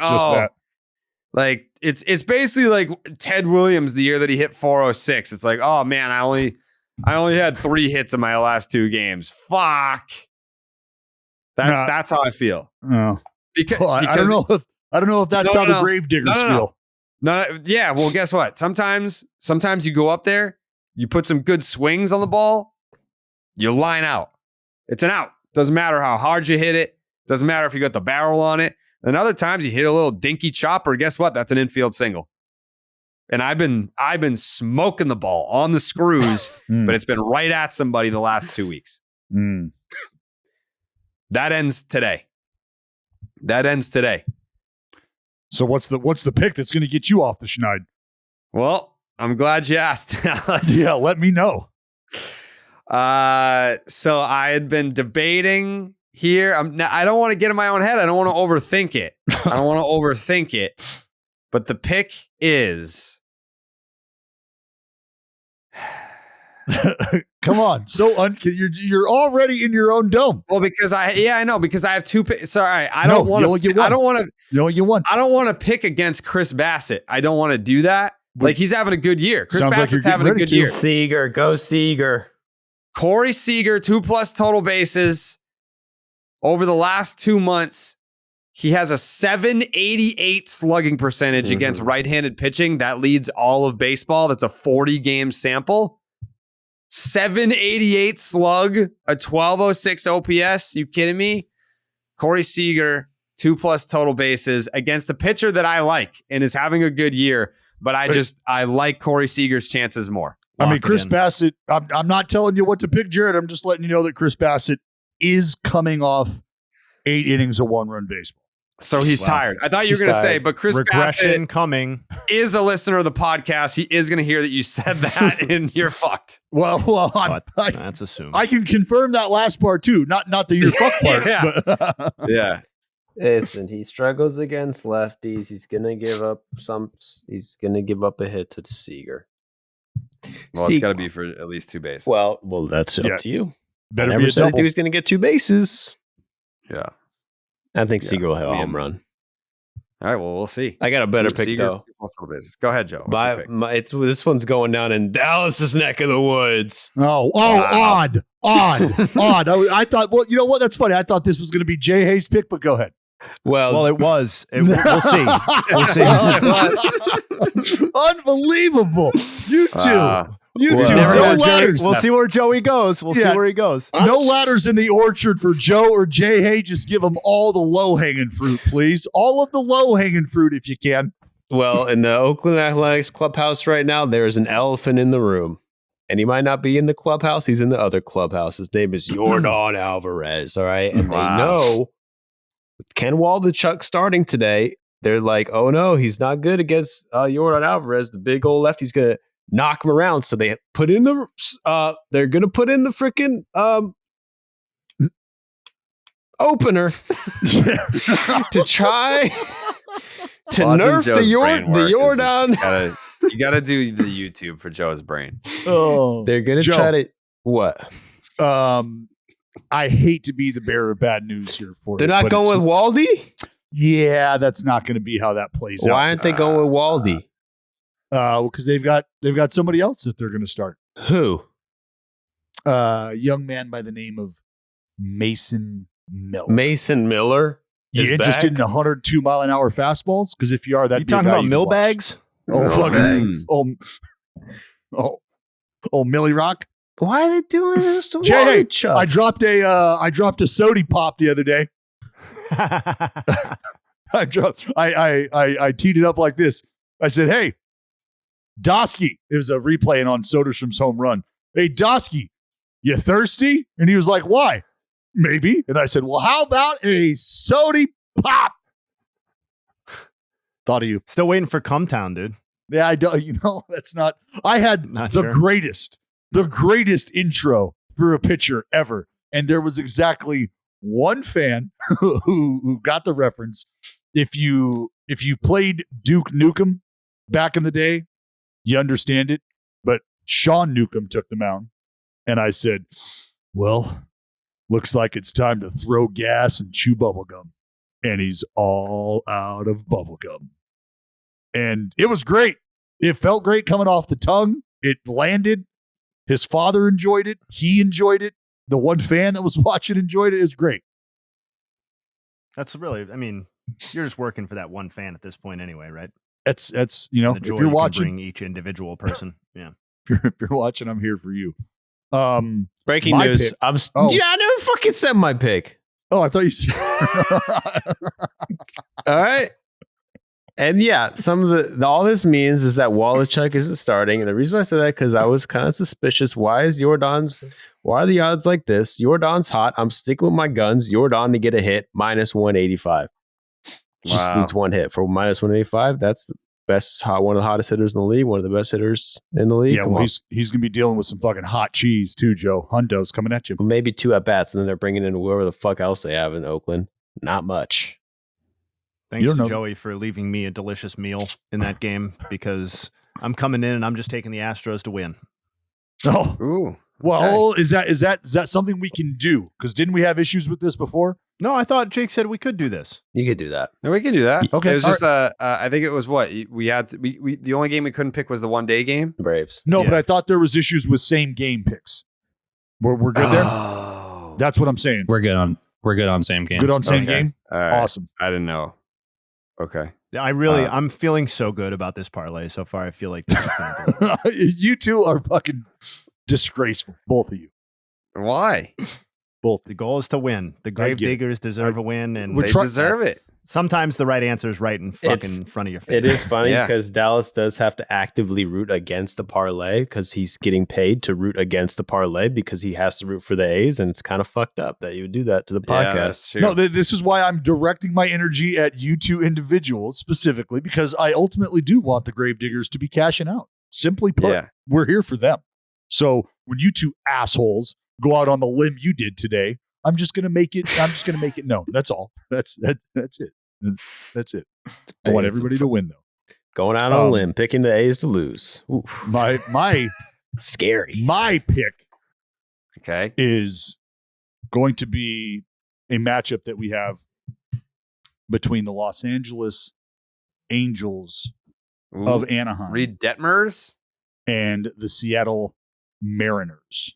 like it's basically like Ted Williams the year that he hit 406. It's like, oh man, I only had 3 hits in my last 2 games. Fuck. That's how I feel. Oh. Because I don't know. I don't know if that's how the Gravediggers feel. No, yeah. Well, guess what? Sometimes you go up there, you put some good swings on the ball, you line out. It's an out. Doesn't matter how hard you hit it. Doesn't matter if you got the barrel on it. And other times you hit a little dinky chopper. Guess what? That's an infield single. And I've been smoking the ball on the screws, but it's been right at somebody the last 2 weeks. That ends today. So what's the pick that's going to get you off the schneid? Well, I'm glad you asked, Alice. Yeah, let me know. So I had been debating here. I don't want to get in my own head. I don't want to overthink it. But the pick is. Come on. You're already in your own dome. Well, because I know because I have two picks. Sorry, I don't want to pick against Chris Bassett. I don't want to do that. Like, he's having a good year. Chris Bassett's having a good year. Seager, go Seager. Corey Seager, 2+ total bases. Over the last 2 months, he has a .788 slugging percentage against right-handed pitching. That leads all of baseball. That's a 40-game sample. 788 slug, a 1206 OPS. You kidding me? Corey Seager, 2+ total bases against a pitcher that I like and is having a good year. But I like Corey Seager's chances more. I mean, Chris Bassett, I'm not telling you what to pick, Jared. I'm just letting you know that Chris Bassett is coming off 8 innings of 1-run baseball. So he's tired. I thought you were going to say, but Chris Bassett coming is a listener of the podcast. He is going to hear that you said that, and you're fucked. Well, that's assumed. I can confirm that last part too. Not the you're fucked part. But. Yeah. Listen, he struggles against lefties. He's gonna give up a hit to Seager. Well, it's got to be for at least 2 bases. Well, that's up to you. Better I be never a said double. he was going to get 2 bases. Yeah, I think Seager will hit a home run. All right, well, we'll see. I got a better pick Seager's though. 2+ total bases. Go ahead, Joe. This one's going down in Dallas's neck of the woods. Odd. I thought. Well, you know what? That's funny. I thought this was going to be Jay Hayes' pick, but go ahead. Well, it was. We'll see. Unbelievable. You two. No ladders. We'll see where Joey goes. We'll see where he goes. No ladders in the orchard for Joe or Jay Hay. Just give them all the low-hanging fruit, please. All of the low-hanging fruit if you can. Well, in the Oakland Athletics clubhouse right now, there's an elephant in the room. And he might not be in the clubhouse. He's in the other clubhouse. His name is Yordan Alvarez. All right. And they know with Ken Waldichuk starting today, they're like, oh no, he's not good against Yordan Alvarez. The big old lefty's going to knock him around. So they put in they're going to put in the freaking opener to try to nerf the Yordan. You got to do the YouTube for Joe's brain. Oh, they're going to try to what? I hate to be the bearer of bad news here for you. They're not going with Waldy? Yeah, that's not going to be how that plays out. Why aren't they going with Waldy? Because they've got somebody else that they're going to start. Who? A young man by the name of Mason Miller. Mason Miller? You interested in 102 mile an hour fastballs? Because if you are, that'd be talking about mill bags? Millie Rock. Why are they doing this to Jay, I dropped a sody pop the other day. I teed it up like this. I said, "Hey, Dosky." It was a replay on Soderstrom's home run. "Hey, Dosky, you thirsty?" And he was like, "Why?" "Maybe." And I said, "Well, how about a sody pop?" Thought of you. Still waiting for Cumtown, dude. Yeah, I don't. That's not. I had the greatest intro for a pitcher ever, and there was exactly one fan who got the reference. If you played Duke Nukem back in the day, you understand it. But Sean Newcomb took the mound, and I said, "Well, looks like it's time to throw gas and chew bubblegum." And he's all out of bubblegum. And it was great. It felt great coming off the tongue. It landed. His father enjoyed it. He enjoyed it. The one fan that was watching enjoyed it. It was great. That's really, You're just working for that one fan at this point anyway, right? That's if you're watching, bring each individual person. Yeah. if you're watching, I'm here for you. Breaking news. Pick, I never fucking said my pick. Oh, I thought you said. All right. And yeah, some of all this means is that Wallachuk isn't starting. And the reason I said that because I was kind of suspicious. Why are the odds like this? Jordan's hot. I'm sticking with my guns. Jordan to get a hit, -185. Just needs one hit for -185. That's the best, one of the hottest hitters in the league, one of the best hitters in the league. Yeah, well, he's going to be dealing with some fucking hot cheese too, Joe. Hundo's coming at you. Maybe 2 at bats, and then they're bringing in whoever the fuck else they have in Oakland. Not much. Thanks to Joey for leaving me a delicious meal in that game because I'm coming in and I'm just taking the Astros to win. Oh, ooh. Well, okay. Is that something we can do? Because didn't we have issues with this before? No, I thought Jake said we could do this. You could do that. No, we can do that. Okay, it was just I think it was what we had. We the only game we couldn't pick was the 1 day game. Braves. No, but I thought there was issues with same game picks. We're good there. That's what I'm saying. We're good on same game. Good on same game. Right. Awesome. I didn't know. Okay. I'm feeling so good about this parlay so far. I feel like this is going to You two are fucking disgraceful, both of you. Why? Both. The goal is to win. The grave diggers deserve a win, and they deserve it. Sometimes the right answer is right in fucking front of your face. It is funny because Dallas does have to actively root against the parlay because he's getting paid to root against the parlay because he has to root for the A's, and it's kind of fucked up that you would do that to the podcast. That's true. No, this is why I'm directing my energy at you two individuals specifically because I ultimately do want the Gravediggers to be cashing out. Simply put, we're here for them. So when you two assholes go out on the limb you did today, I'm just gonna make it known. That's all. That's it. That's it. I want everybody to win though. Going out on a limb, picking the A's to lose. Oof. My scary. My pick, okay, is going to be a matchup that we have between the Los Angeles Angels of Anaheim, Reed Detmers, and the Seattle Mariners.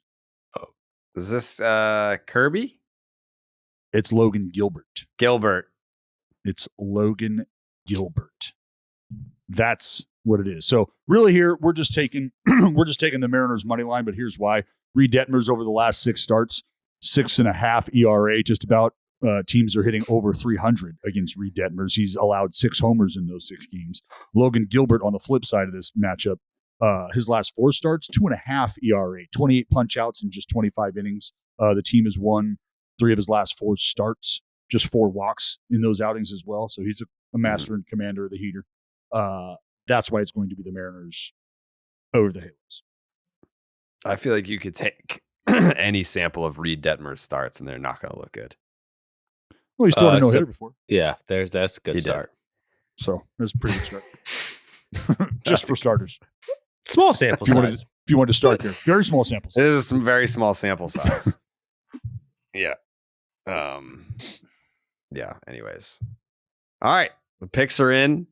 Is this Kirby? It's Logan Gilbert. It's Logan Gilbert. That's what it is. So really here, we're just taking the Mariners money line, but here's why. Reed Detmers over the last 6 starts, 6.5 ERA, just about. Teams are hitting over 300 against Reed Detmers. He's allowed 6 homers in those 6 games. Logan Gilbert on the flip side of this matchup, his last 4 starts, 2.5 ERA, 28 punch outs in just 25 innings. The team has won 3 of his last 4 starts, just 4 walks in those outings as well. So he's a master and commander of the heater. That's why it's going to be the Mariners over the Halos. I feel like you could take any sample of Reed Detmer's starts and they're not going to look good. Well, he's thrown a no-hitter before. Yeah, that's a good start. So that's a pretty good start. Just for starters. Small sample size. If you wanted to start there. Very small sample size. It is some very small sample size. Yeah. Yeah, anyways. All right. The picks are in.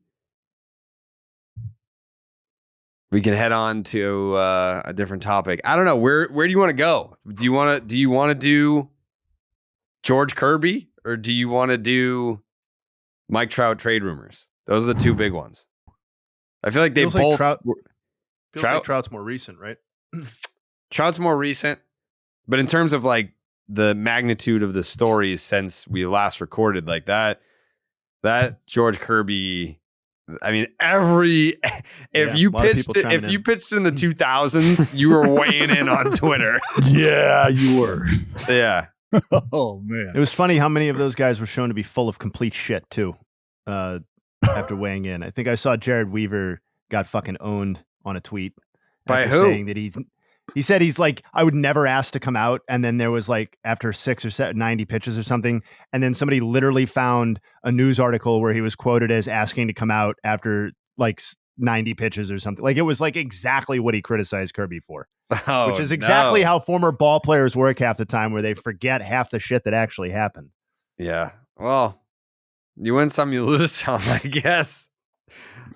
We can head on to a different topic. I don't know. Where do you want to go? Do you want to do George Kirby or do you want to do Mike Trout trade rumors? Those are the 2 big ones. I feel like they both. Like Trout's more recent, right? Trout's more recent, but in terms of like the magnitude of the stories since we last recorded, like that George Kirby. I mean, if you pitched in the 2000s, you were weighing in on Twitter. Yeah, you were. Yeah. Oh man, it was funny how many of those guys were shown to be full of complete shit too. After weighing in, I think I saw Jared Weaver got fucking owned on a tweet by who? Saying that he said he's like, I would never ask to come out. And then there was like after 6 or 90 pitches or something. And then somebody literally found a news article where he was quoted as asking to come out after like 90 pitches or something. Like it was like exactly what he criticized Kirby for, which is exactly how former ball players work half the time, where they forget half the shit that actually happened. Yeah. Well, you win some, you lose some, I guess.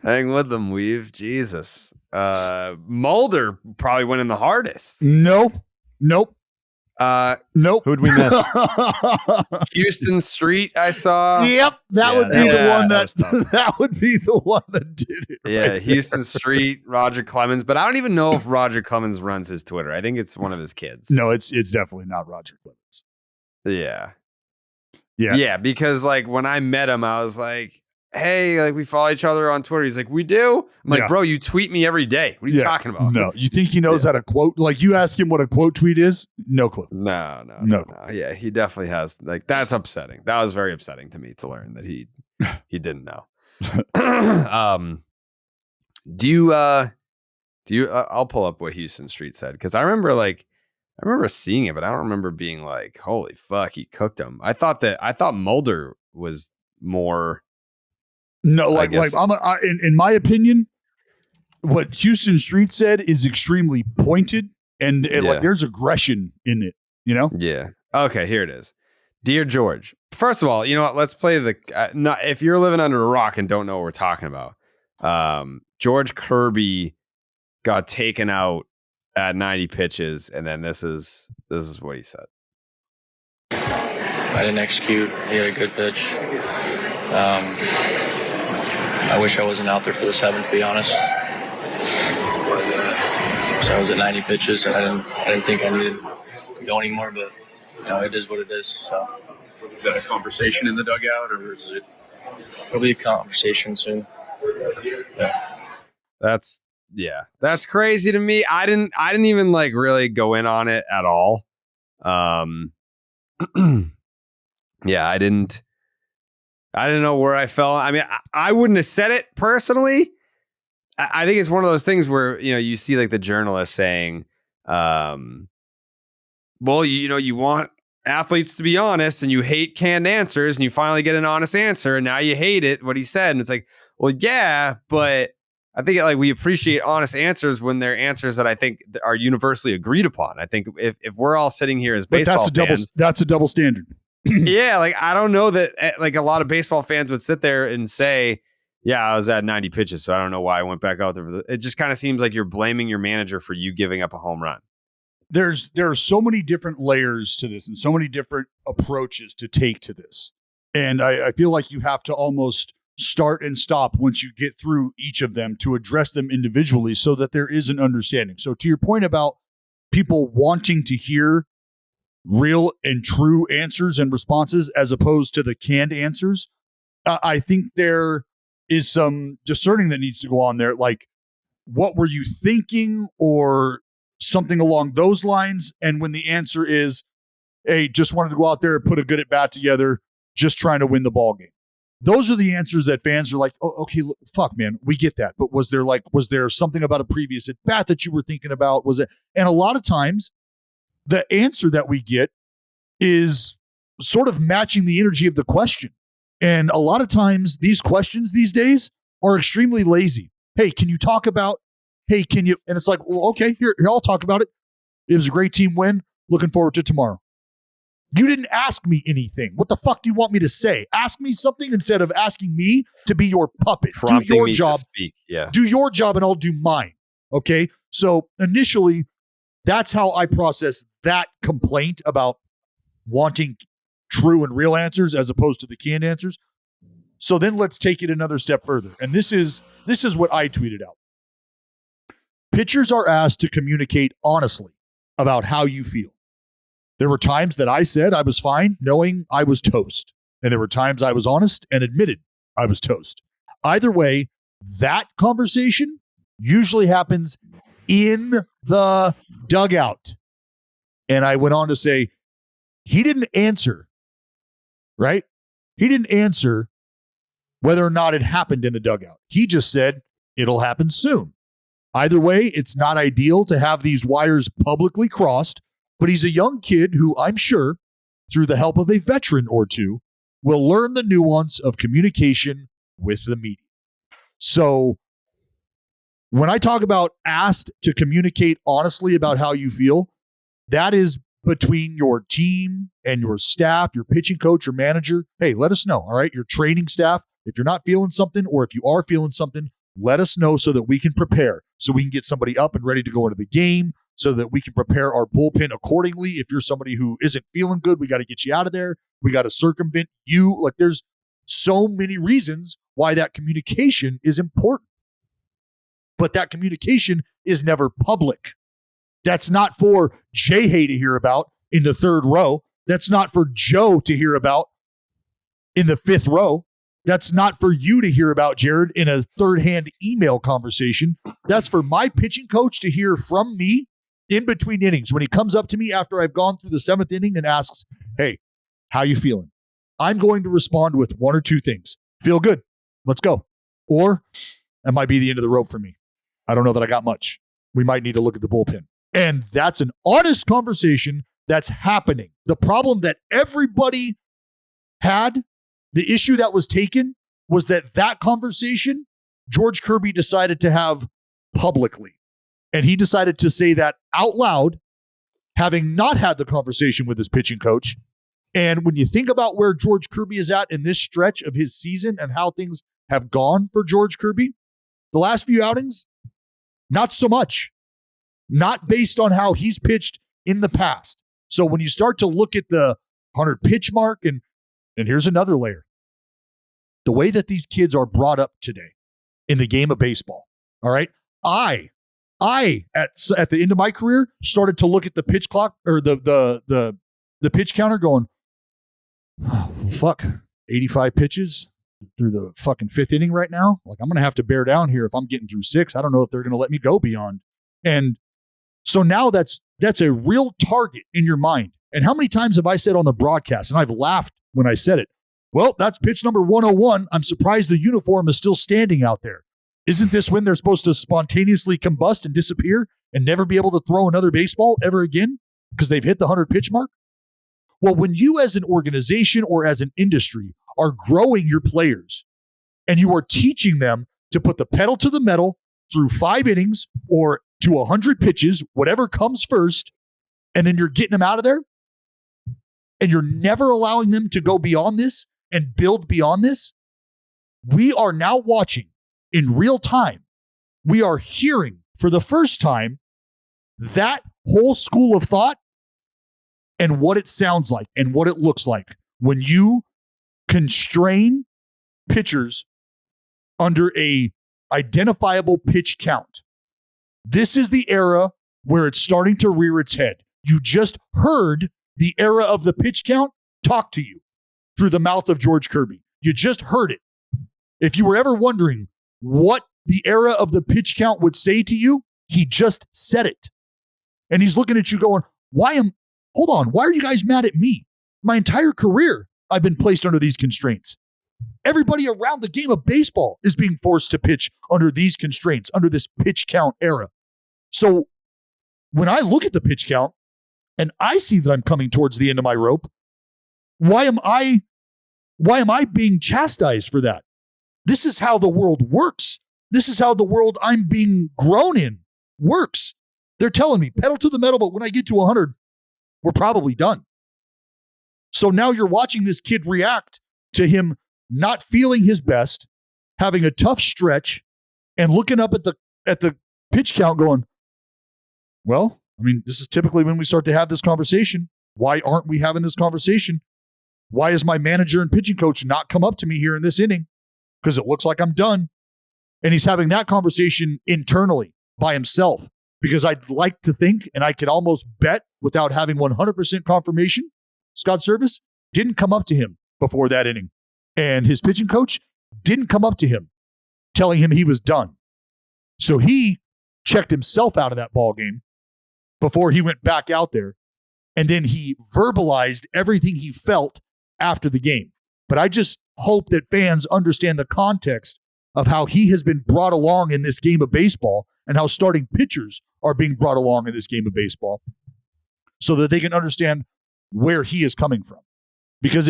Hang with them, Weave. Jesus. Mulder probably went in the hardest. Nope. Nope. Who'd we miss? Houston Street, I saw. Yep, that would be the one that would be the one that did it. Yeah, Houston Street, Roger Clemens. But I don't even know if Roger Clemens runs his Twitter. I think it's one of his kids. No, it's definitely not Roger Clemens. Yeah, because like when I met him, I was like, hey, like we follow each other on Twitter. He's like, we do? I'm like, bro, you tweet me every day. What are you talking about? No, you think he knows how to quote? Like you ask him what a quote tweet is? No clue. No. Yeah, he definitely has. Like that's upsetting. That was very upsetting to me to learn that he didn't know. Do you I'll pull up what Houston Street said because I remember seeing it, but I don't remember being like, holy fuck, he cooked him. I thought Mulder was more. No, in my opinion, what Houston Street said is extremely pointed and like there's aggression in it, you know? Yeah. Okay, here it is. Dear George, first of all, you know what? Let's play if you're living under a rock and don't know what we're talking about. George Kirby got taken out at 90 pitches, and then this is what he said. I didn't execute. He had a good pitch. I wish I wasn't out there for the 7th, to be honest. So I was at 90 pitches, and I didn't think I needed to go anymore, but it is what it is. So, is that a conversation in the dugout, or is it? Probably a conversation soon. Yeah. That's crazy to me. I didn't even like really go in on it at all. Yeah, I didn't know where I fell. I mean, I wouldn't have said it personally. I think it's one of those things where, you see like the journalist saying, well, you want athletes to be honest and you hate canned answers and you finally get an honest answer and now you hate it, what he said. And it's like, well, yeah, but I think like we appreciate honest answers when they're answers that I think are universally agreed upon. I think if we're all sitting here as baseball fans, that's a double standard. Yeah, like I don't know that like a lot of baseball fans would sit there and say, yeah, I was at 90 pitches, so I don't know why I went back out there. It just kind of seems like you're blaming your manager for you giving up a home run. There are so many different layers to this and so many different approaches to take to this. And I feel like you have to almost start and stop once you get through each of them to address them individually so that there is an understanding. So to your point about people wanting to hear real and true answers and responses as opposed to the canned answers, I think there is some discerning that needs to go on there. Like, what were you thinking or something along those lines? And when the answer is, hey, just wanted to go out there and put a good at bat together, just trying to win the ball game. Those are the answers that fans are like, oh, okay, fuck, man, we get that. But was there something about a previous at bat that you were thinking about? Was it? And a lot of times the answer that we get is sort of matching the energy of the question. And a lot of times these questions these days are extremely lazy. Hey, can you talk about, hey, can you? And it's like, well, okay, here I'll talk about it. It was a great team win. Looking forward to tomorrow. You didn't ask me anything. What the fuck do you want me to say? Ask me something instead of asking me to be your puppet. Prompting do your me job. To speak. Yeah. Do your job and I'll do mine. Okay. So initially, that's how I process that complaint about wanting true and real answers as opposed to the canned answers. So then let's take it another step further. And this is what I tweeted out. Pitchers are asked to communicate honestly about how you feel. There were times that I said I was fine, knowing I was toast. And there were times I was honest and admitted I was toast. Either way, that conversation usually happens in the dugout. And I went on to say, he didn't answer, right? He didn't answer whether or not it happened in the dugout. He just said, it'll happen soon. Either way, it's not ideal to have these wires publicly crossed, but he's a young kid who I'm sure, through the help of a veteran or two, will learn the nuance of communication with the media. So when I talk about asked to communicate honestly about how you feel, that is between your team and your staff, your pitching coach, your manager. Hey, let us know, all right? Your training staff, if you're not feeling something or if you are feeling something, let us know so that we can prepare, so we can get somebody up and ready to go into the game, so that we can prepare our bullpen accordingly. If you're somebody who isn't feeling good, we got to get you out of there. We got to circumvent you. Like, there's so many reasons why that communication is important. But that communication is never public. That's not for Jay to hear about in the third row. That's not for Joe to hear about in the fifth row. That's not for you to hear about, Jared, in a third-hand email conversation. That's for my pitching coach to hear from me in between innings. When he comes up to me after I've gone through the seventh inning and asks, hey, how you feeling? I'm going to respond with one or two things. Feel good. Let's go. Or that might be the end of the rope for me. I don't know that I got much. We might need to look at the bullpen. And that's an honest conversation that's happening. The problem that everybody had, the issue that was taken, was that conversation George Kirby decided to have publicly. And he decided to say that out loud, having not had the conversation with his pitching coach. And when you think about where George Kirby is at in this stretch of his season and how things have gone for George Kirby, the last few outings, not so much. Not based on how he's pitched in the past. So when you start to look at the 100 pitch mark, and here's another layer. The way that these kids are brought up today in the game of baseball, all right? I at the end of my career started to look at the pitch clock or the pitch counter going, oh, fuck, 85 pitches through the fucking fifth inning right now. Like, I'm going to have to bear down here if I'm getting through six. I don't know if they're going to let me go beyond. And so now that's a real target in your mind. And how many times have I said on the broadcast, and I've laughed when I said it, well, that's pitch number 101. I'm surprised the uniform is still standing out there. Isn't this when they're supposed to spontaneously combust and disappear and never be able to throw another baseball ever again because they've hit the 100 pitch mark? Well, when you as an organization or as an industry are growing your players and you are teaching them to put the pedal to the metal through 5 innings or to 100 pitches, whatever comes first, and then you're getting them out of there, and you're never allowing them to go beyond this and build beyond this, we are now watching in real time. We are hearing for the first time that whole school of thought and what it sounds like and what it looks like when you constrain pitchers under a identifiable pitch count. This is the era where it's starting to rear its head. You just heard the era of the pitch count talk to you through the mouth of George Kirby. You just heard it. If you were ever wondering what the era of the pitch count would say to you, he just said it. And he's looking at you going, hold on, why are you guys mad at me? My entire career, I've been placed under these constraints. Everybody around the game of baseball is being forced to pitch under these constraints, under this pitch count era. So when I look at the pitch count and I see that I'm coming towards the end of my rope, why am I being chastised for that? This is how the world works. This is how the world I'm being grown in works. They're telling me pedal to the metal, but when I get to 100, we're probably done. So now you're watching this kid react to him not feeling his best, having a tough stretch, and looking up at the pitch count going, well, I mean, this is typically when we start to have this conversation. Why aren't we having this conversation? Why is my manager and pitching coach not come up to me here in this inning? Because it looks like I'm done. And he's having that conversation internally by himself. Because I'd like to think, and I could almost bet without having 100% confirmation, Scott Service didn't come up to him before that inning. And his pitching coach didn't come up to him telling him he was done. So he checked himself out of that ball game before he went back out there. And then he verbalized everything he felt after the game. But I just hope that fans understand the context of how he has been brought along in this game of baseball and how starting pitchers are being brought along in this game of baseball so that they can understand where he is coming from. Because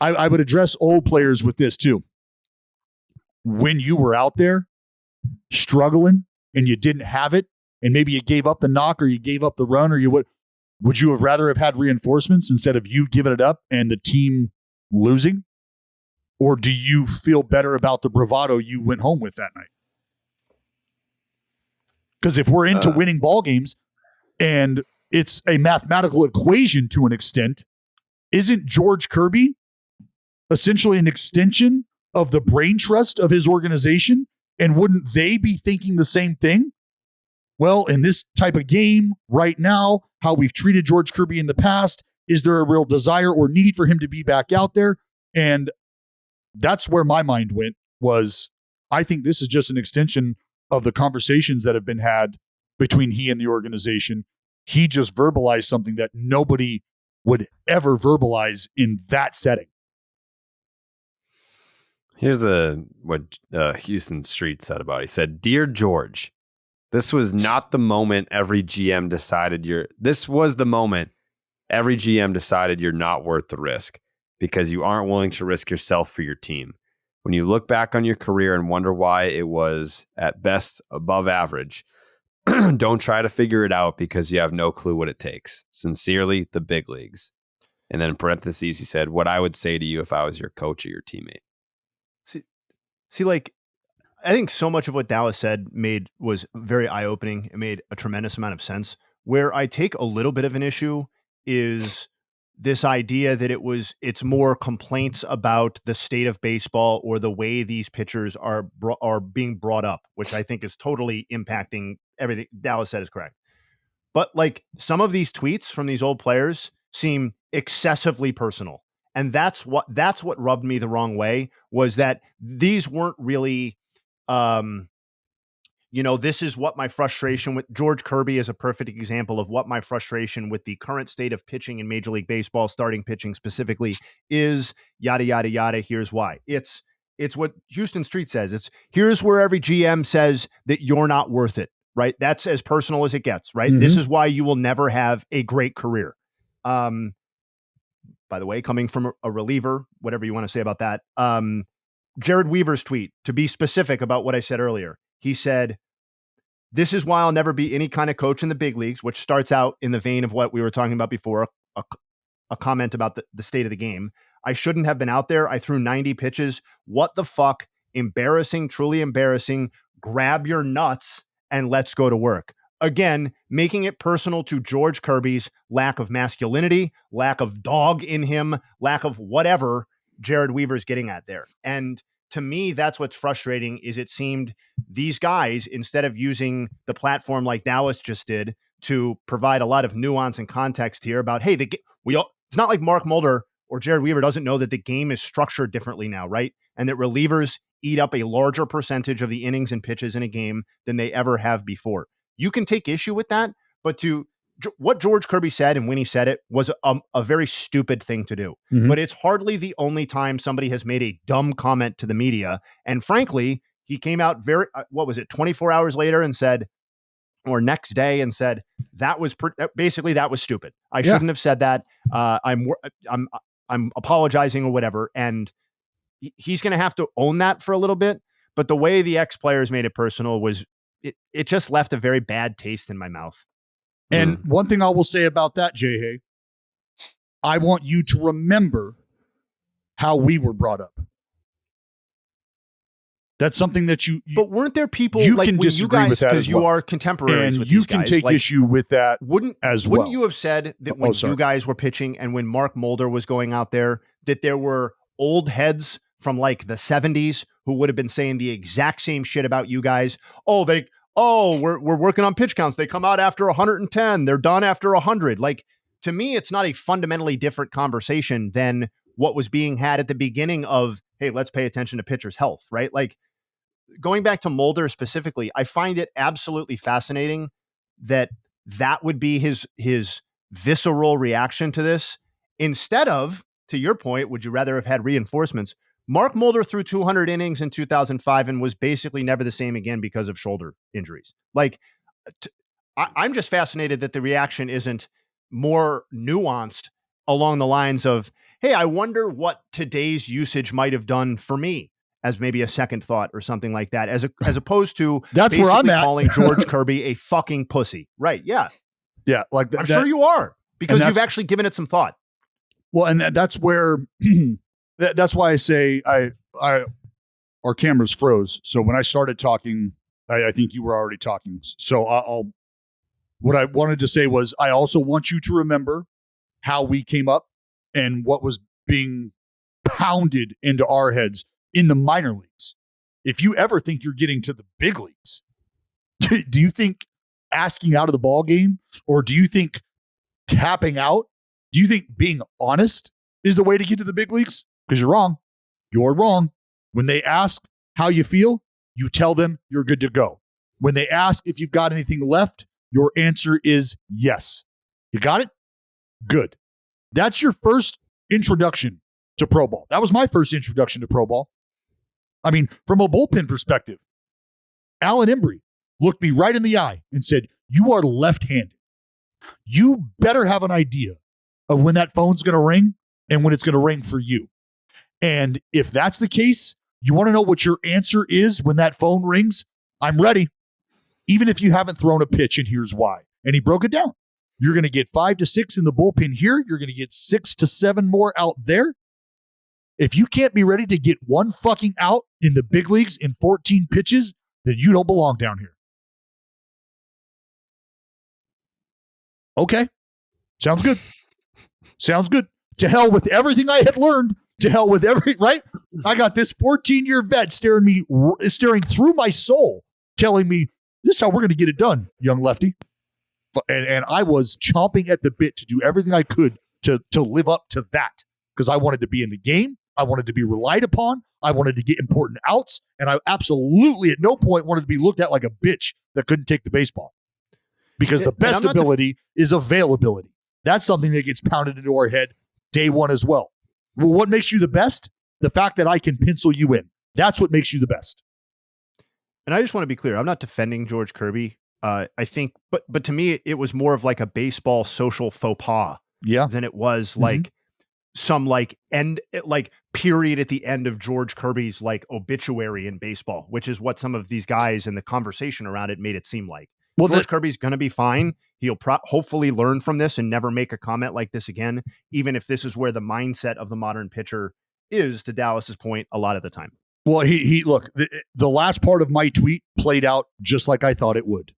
I would address old players with this too. When you were out there struggling and you didn't have it, and maybe you gave up the knock or you gave up the run, or would you have rather have had reinforcements instead of you giving it up and the team losing? Or do you feel better about the bravado you went home with that night? Because if we're into winning ball games and it's a mathematical equation to an extent, isn't George Kirby essentially an extension of the brain trust of his organization? And wouldn't they be thinking the same thing? Well, in this type of game right now, how we've treated George Kirby in the past, is there a real desire or need for him to be back out there? And that's where my mind went, was I think this is just an extension of the conversations that have been had between he and the organization. He just verbalized something that nobody would ever verbalize in that setting. Here's what Houston Street said about it. He said, "Dear George, this was not the moment every GM decided you're not worth the risk because you aren't willing to risk yourself for your team. When you look back on your career and wonder why it was at best above average, don't try to figure it out because you have no clue what it takes. Sincerely, the big leagues." And then in parentheses, he said, "What I would say to you if I was your coach or your teammate." See, like, I think so much of what Dallas said was very eye-opening. It made a tremendous amount of sense. Where I take a little bit of an issue is this idea that it's more complaints about the state of baseball or the way these pitchers are being brought up, which I think is totally impacting everything Dallas said is correct. But like some of these tweets from these old players seem excessively personal. And that's what rubbed me the wrong way, was that these weren't really, this is what my frustration with George Kirby is a perfect example of what my frustration with the current state of pitching in Major League Baseball, starting pitching specifically, is yada, yada, yada. Here's why. It's what Houston Street says. Here's where every GM says that you're not worth it, right? That's as personal as it gets, right? Mm-hmm. This is why you will never have a great career. By the way, coming from a reliever, whatever you want to say about that, Jared Weaver's tweet, to be specific about what I said earlier, he said, "This is why I'll never be any kind of coach in the big leagues," which starts out in the vein of what we were talking about before, a comment about the state of the game. "I shouldn't have been out there. I threw 90 pitches. What the fuck? Embarrassing, truly embarrassing. Grab your nuts and let's go to work." Again, making it personal to George Kirby's lack of masculinity, lack of dog in him, lack of whatever Jared Weaver's getting at there. And to me, that's what's frustrating, is it seemed these guys, instead of using the platform like Dallas just did to provide a lot of nuance and context here about, hey, it's not like Mark Mulder or Jared Weaver doesn't know that the game is structured differently now, right? And that relievers eat up a larger percentage of the innings and pitches in a game than they ever have before. You can take issue with that, but what George Kirby said, and when he said it, was a very stupid thing to do. Mm-hmm. But it's hardly the only time somebody has made a dumb comment to the media. And frankly, he came out 24 hours later and said, or next day, and said, that was stupid. I shouldn't have said that. I'm apologizing or whatever. And he's going to have to own that for a little bit. But the way the ex-players made it personal was, it just left a very bad taste in my mouth. And one thing I will say about that, Jay, I want you to remember how we were brought up. That's something that but weren't there people you like can disagree with that, because you are contemporaries and with you these can guys. take issue with that wouldn't you have said that when you guys were pitching and when Mark Mulder was going out there, that there were old heads from like the 70s who would have been saying the exact same shit about you guys? We're working on pitch counts. They come out after 110. They're done after 100. Like, to me, it's not a fundamentally different conversation than what was being had at the beginning of, hey, let's pay attention to pitchers' health, right? Like, going back to Mulder specifically, I find it absolutely fascinating that would be his visceral reaction to this. Instead of, to your point, would you rather have had reinforcements? Mark Mulder threw 200 innings in 2005 and was basically never the same again because of shoulder injuries. Like, I'm just fascinated that the reaction isn't more nuanced along the lines of, hey, I wonder what today's usage might have done for me, as maybe a second thought or something like that, as opposed to that's where I'm at. Calling George Kirby a fucking pussy. Right. Yeah. Yeah. Like I'm sure you are, because you've actually given it some thought. Well, and that's where, that's why I say our cameras froze. So when I started talking I think you were already talking. So what I wanted to say was I also want you to remember how we came up and what was being pounded into our heads in the minor leagues. If you ever think you're getting to the big leagues, do you think asking out of the ball game, or do you think tapping out? Do you think being honest is the way to get to the big leagues? Because you're wrong. You're wrong. When they ask how you feel, you tell them you're good to go. When they ask if you've got anything left, your answer is yes. You got it? Good. That's your first introduction to pro ball. That was my first introduction to pro ball. I mean, from a bullpen perspective, Alan Embry looked me right in the eye and said, you are left-handed. You better have an idea of when that phone's going to ring and when it's going to ring for you. And if that's the case, you want to know what your answer is when that phone rings? I'm ready. Even if you haven't thrown a pitch, and here's why. And he broke it down. You're going to get 5 to 6 in the bullpen here. You're going to get 6 to 7 more out there. If you can't be ready to get one fucking out in the big leagues in 14 pitches, then you don't belong down here. Okay. Sounds good. Sounds good. To hell with everything I had learned. To hell with right? I got this 14-year vet staring through my soul, telling me, this is how we're going to get it done, young lefty. And I was chomping at the bit to do everything I could to live up to that, because I wanted to be in the game. I wanted to be relied upon. I wanted to get important outs. And I absolutely at no point wanted to be looked at like a bitch that couldn't take the baseball. Because the best ability is availability. That's something that gets pounded into our head day one as well. Well, what makes you the best? The fact that I can pencil you in. That's what makes you the best. And I just want to be clear. I'm not defending George Kirby. I think, but to me, it was more of like a baseball social faux pas than it was like some period at the end of George Kirby's like obituary in baseball, which is what some of these guys in the conversation around it made it seem like. Well, George Kirby's going to be fine. He'll hopefully learn from this and never make a comment like this again, even if this is where the mindset of the modern pitcher is, to Dallas's point, a lot of the time. Well, he look, the last part of my tweet played out just like I thought it would.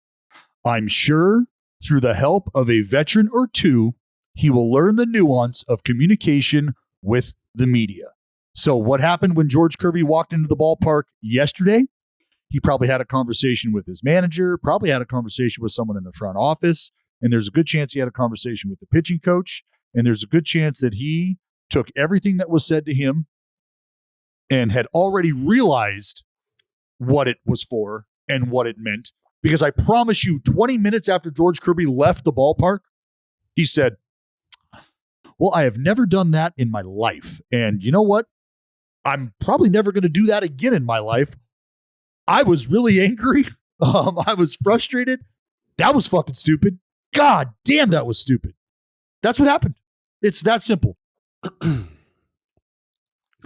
I'm sure through the help of a veteran or two, he will learn the nuance of communication with the media. So what happened when George Kirby walked into the ballpark yesterday? He probably had a conversation with his manager, probably had a conversation with someone in the front office, and there's a good chance he had a conversation with the pitching coach, and there's a good chance that he took everything that was said to him and had already realized what it was for and what it meant. Because I promise you, 20 minutes after George Kirby left the ballpark, he said, well, I have never done that in my life. And you know what? I'm probably never going to do that again in my life. I was really angry. I was frustrated. That was fucking stupid. God damn, that was stupid. That's what happened. It's that simple.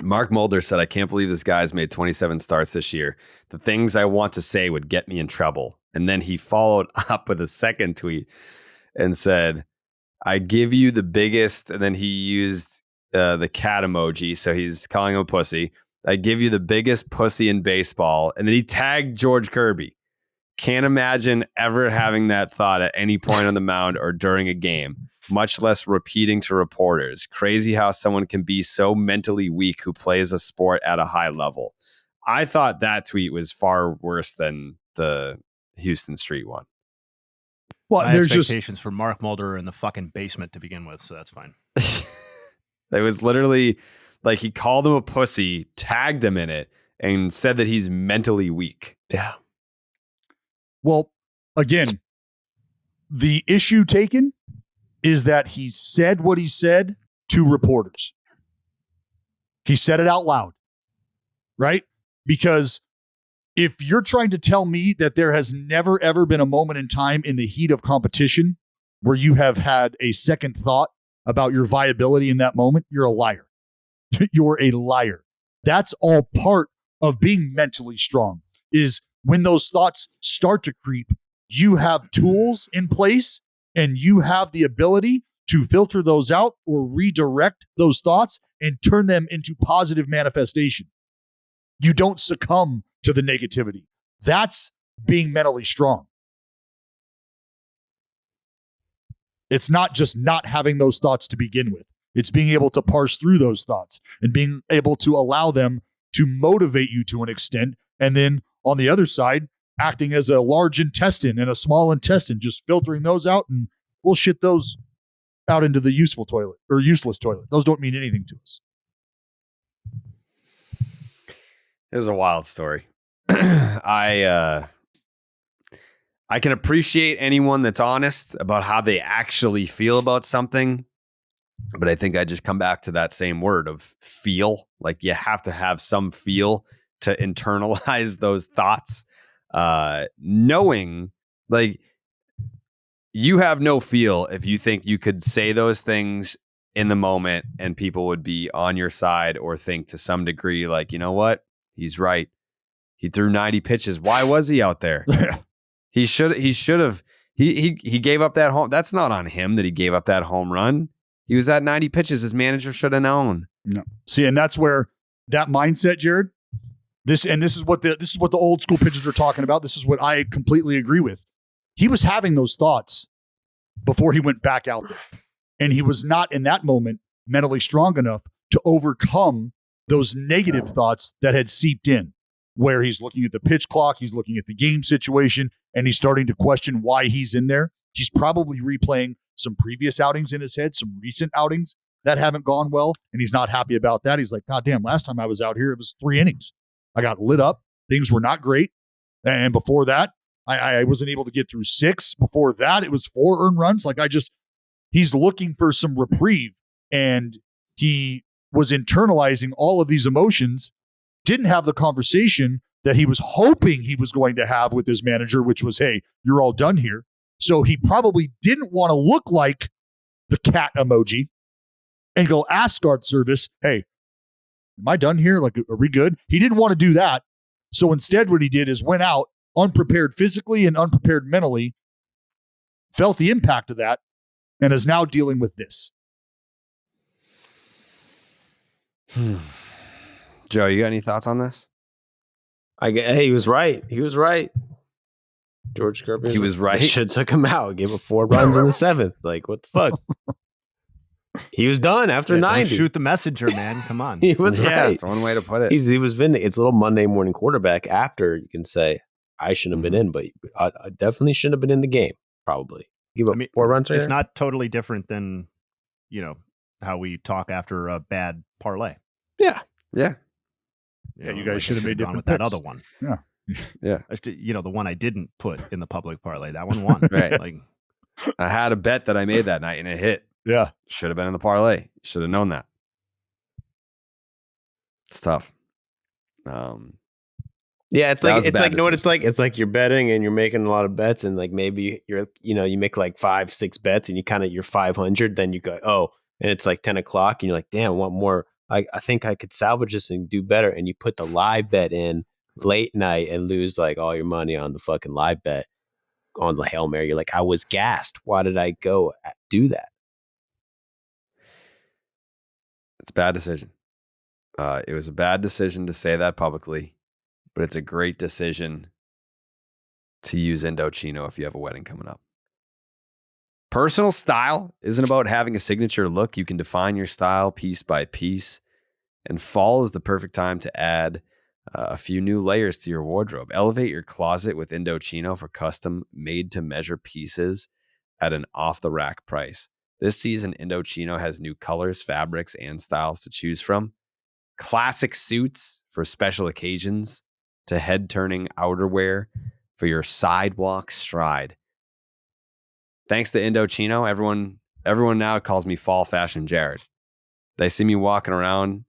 Mark Mulder said, I can't believe this guy's made 27 starts this year. The things I want to say would get me in trouble. And then he followed up with a second tweet and said, I give you the biggest, and then he used the cat emoji. So he's calling him a pussy. I give you the biggest pussy in baseball. And then he tagged George Kirby. Can't imagine ever having that thought at any point on the mound or during a game, much less repeating to reporters. Crazy how someone can be so mentally weak who plays a sport at a high level. I thought that tweet was far worse than the Houston Street one. Well, there's expectations for Mark Mulder in the fucking basement to begin with, so that's fine. It was literally like he called him a pussy, tagged him in it, and said that he's mentally weak. Yeah. Well, again, the issue taken is that he said what he said to reporters. He said it out loud, right? Because if you're trying to tell me that there has never, ever been a moment in time in the heat of competition where you have had a second thought about your viability in that moment, you're a liar. You're a liar. That's all part of being mentally strong, is when those thoughts start to creep, you have tools in place and you have the ability to filter those out or redirect those thoughts and turn them into positive manifestation. You don't succumb to the negativity. That's being mentally strong. It's not just not having those thoughts to begin with. It's being able to parse through those thoughts and being able to allow them to motivate you to an extent. And then on the other side, acting as a large intestine and a small intestine, just filtering those out, and we'll shit those out into the useful toilet or useless toilet. Those don't mean anything to us. It was a wild story. I can appreciate anyone that's honest about how they actually feel about something, but I think I just come back to that same word of feel. Like you have to have some feel to internalize those thoughts, knowing like you have no feel if you think you could say those things in the moment and people would be on your side or think to some degree like, you know what? He's right. He threw 90 pitches. Why was he out there? He should have. He gave up that home. That's not on him that he gave up that home run. He was at 90 pitches. His manager should have known. No. See, and that's where that mindset, Jared. This is what the old school pitchers are talking about. This is what I completely agree with. He was having those thoughts before he went back out there, and he was not in that moment mentally strong enough to overcome those negative thoughts that had seeped in. Where he's looking at the pitch clock, he's looking at the game situation, and he's starting to question why he's in there. He's probably replaying some previous outings in his head, some recent outings that haven't gone well, and he's not happy about that. He's like, God damn, last time I was out here, it was 3 innings. I got lit up. Things were not great. And before that, I wasn't able to get through 6. Before that, it was 4 earned runs. He's looking for some reprieve, and he was internalizing all of these emotions, didn't have the conversation that he was hoping he was going to have with his manager, which was, hey, you're all done here. So he probably didn't want to look like the cat emoji and go ask guard service, hey, am I done here? Like, are we good? He didn't want to do that. So instead what he did is went out unprepared physically and unprepared mentally, felt the impact of that, and is now dealing with this. Joe, you got any thoughts on this? Hey, he was right. He was right. George Kirby. He was right. Should have took him out. Gave him 4 runs in the 7th. Like, what the fuck? He was done after 90. Don't shoot the messenger, man. Come on. He was right. That's one way to put it. He was vindicated. It's a little Monday morning quarterback after you can say, I shouldn't have been in, but I definitely shouldn't have been in the game, probably. Give up 4 runs right It's there? not totally different than, how we talk after a bad parlay. Yeah. Yeah. You guys should have made different with picks. that other one. Yeah. Yeah. The one I didn't put in the public parlay. That one won. Right. Like, I had a bet that I made that night and it hit. Yeah. Should have been in the parlay. Should have known that. It's tough. Yeah, it's like you know what it's like? It's like you're betting and you're making a lot of bets, and like maybe you make like 5-6 bets and you're 500, then you go, oh, and it's like 10 o'clock and you're like, damn, what more? I think I could salvage this and do better. And you put the live bet in late night and lose like all your money on the fucking live bet on the Hail Mary. You're like, I was gassed. Why did I go do that? It's a bad decision. It was a bad decision to say that publicly, but it's a great decision to use Indochino if you have a wedding coming up. Personal style isn't about having a signature look. You can define your style piece by piece, and fall is the perfect time to add a few new layers to your wardrobe. Elevate your closet with Indochino for custom made-to-measure pieces at an off-the-rack price. This season, Indochino has new colors, fabrics, and styles to choose from. Classic suits for special occasions to head-turning outerwear for your sidewalk stride. Thanks to Indochino, everyone now calls me Fall Fashion Jared. They see me walking around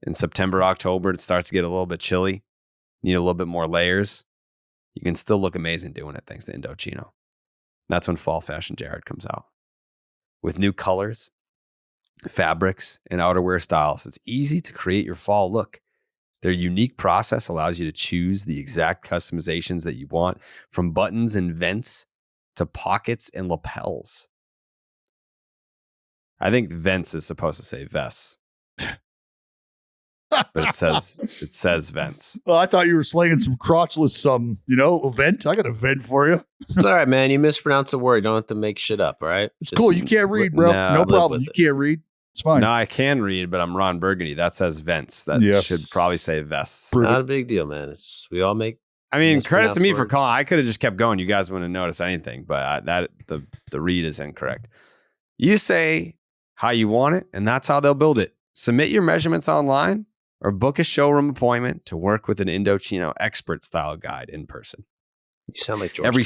in September, October. It starts to get a little bit chilly. Need a little bit more layers. You can still look amazing doing it thanks to Indochino. That's when Fall Fashion Jared comes out. With new colors, fabrics, and outerwear styles, it's easy to create your fall look. Their unique process allows you to choose the exact customizations that you want, from buttons and vents to pockets and lapels. I think vents is supposed to say vests. but it says vents. Well, I thought you were slinging some crotchless event. I got a vent for you. It's all right, man. You mispronounce a word. You don't have to make shit up, all right? It's cool. You can't read, bro. No problem. You can't read. It's fine. No, I can read, but I'm Ron Burgundy. That says vents. That should probably say vests. Not a big deal, man. We all make. I mean, credit to me for calling. I could have just kept going. You guys wouldn't have noticed anything, but the read is incorrect. You say how you want it, and that's how they'll build it. Submit your measurements online or book a showroom appointment to work with an Indochino expert style guide in person. You sound like George Kirby.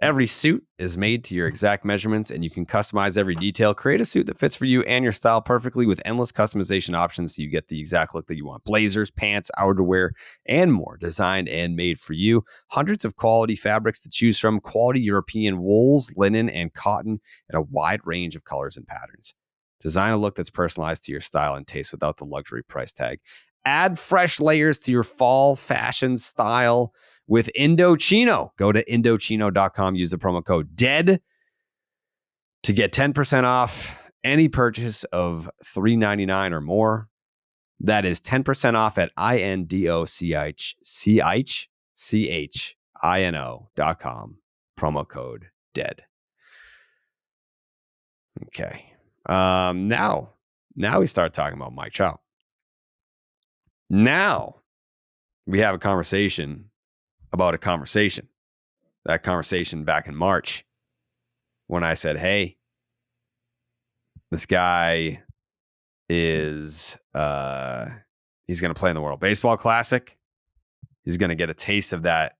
Every suit is made to your exact measurements, and you can customize every detail. Create a suit that fits for you and your style perfectly with endless customization options so you get the exact look that you want. Blazers, pants, outerwear, and more designed and made for you. Hundreds of quality fabrics to choose from, quality European wools, linen, and cotton, and a wide range of colors and patterns. Design a look that's personalized to your style and taste without the luxury price tag. Add fresh layers to your fall fashion style with Indochino. Go to Indochino.com. Use the promo code DEAD to get 10% off any purchase of $3.99 or more. That is 10% off at INDOCHINO.com. Promo code DEAD. Okay. Now we start talking about Mike Trout. Now we have a conversation about a conversation. That conversation back in March when I said, hey, this guy is he's going to play in the World Baseball Classic. He's going to get a taste of that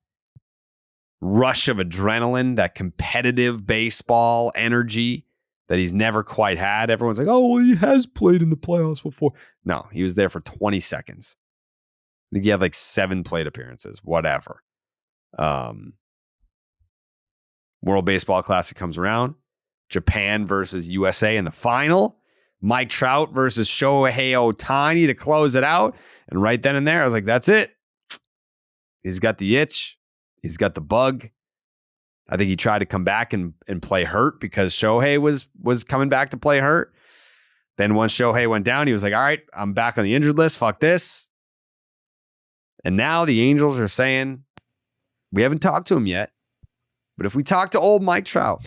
rush of adrenaline, that competitive baseball energy that he's never quite had. Everyone's like, oh, well, he has played in the playoffs before. No, he was there for 20 seconds. I think he had like 7 plate appearances, whatever. World Baseball Classic comes around. Japan versus USA in the final. Mike Trout versus Shohei Ohtani to close it out. And right then and there, I was like, that's it. He's got the itch. He's got the bug. I think he tried to come back and play hurt because Shohei was coming back to play hurt. Then once Shohei went down, he was like, all right, I'm back on the injured list. Fuck this. And now the Angels are saying, we haven't talked to him yet, but if we talk to old Mike Trout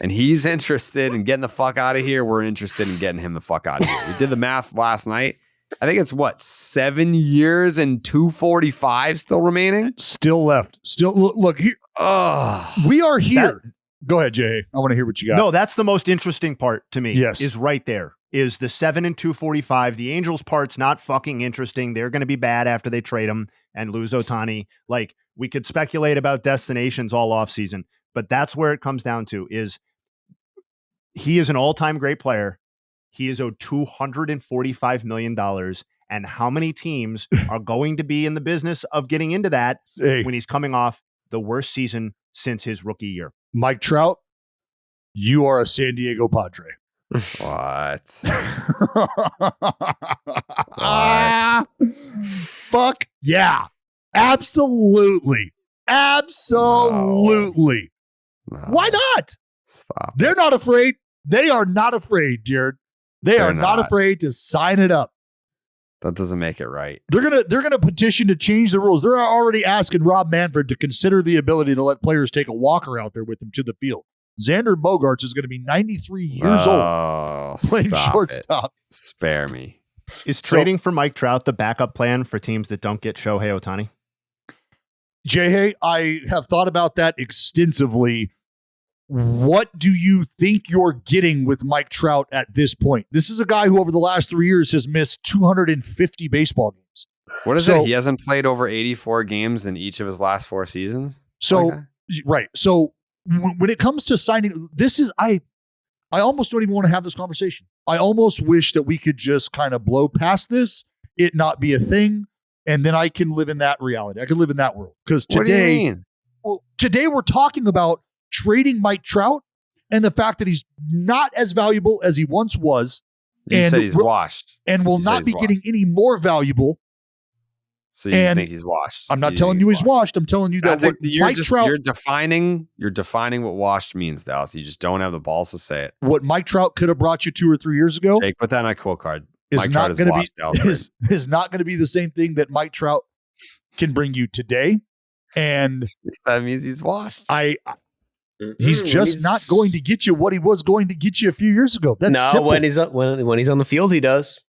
and he's interested in getting the fuck out of here, we're interested in getting him the fuck out of here. We did the math last night. I think it's 7 years and $245 still remaining? Still left. Still look here. We are here. Go ahead, Jay. I want to hear what you got. No, that's the most interesting part to me. Yes. Is right there. Is the 7 and 245. The Angels part's not fucking interesting. They're going to be bad after they trade him and lose Ohtani. Like, we could speculate about destinations all offseason, but that's where it comes down to is he is an all-time great player. He is owed $245 million. And how many teams are going to be in the business of getting into that when he's coming off the worst season since his rookie year? Mike Trout, you are a San Diego Padre. What? Fuck yeah. Absolutely. Absolutely. No. Why not? Stop. They're not afraid. They are not afraid, Jared. They're not afraid to sign it up. That doesn't make it right. They're gonna petition to change the rules. They're already asking Rob Manfred to consider the ability to let players take a walker out there with them to the field. Xander Bogaerts is going to be 93 years old playing shortstop. Spare me. Is trading for Mike Trout the backup plan for teams that don't get Shohei Ohtani? Jay, I have thought about that extensively. What do you think you're getting with Mike Trout at this point? This is a guy who over the last 3 years has missed 250 baseball games. What is it? He hasn't played over 84 games in each of his last 4 seasons? Right. So when it comes to signing, I almost don't even want to have this conversation. I almost wish that we could just kind of blow past this, it not be a thing, and then I can live in that reality. I can live in that world. Because today we're talking about trading Mike Trout and the fact that he's not as valuable as he once was. You said he's washed. And will not be getting any more valuable. So you think he's washed? I'm not telling you he's washed. I'm telling you that Mike Trout... You're defining what washed means, Dallas. You just don't have the balls to say it. What Mike Trout could have brought you 2 or 3 years ago. Jake, put that on a quote card. is not going to be is not going to be the same thing that Mike Trout can bring you today. And that means he's washed. He's just not going to get you what he was going to get you a few years ago. That's simple. when he's on the field, he does.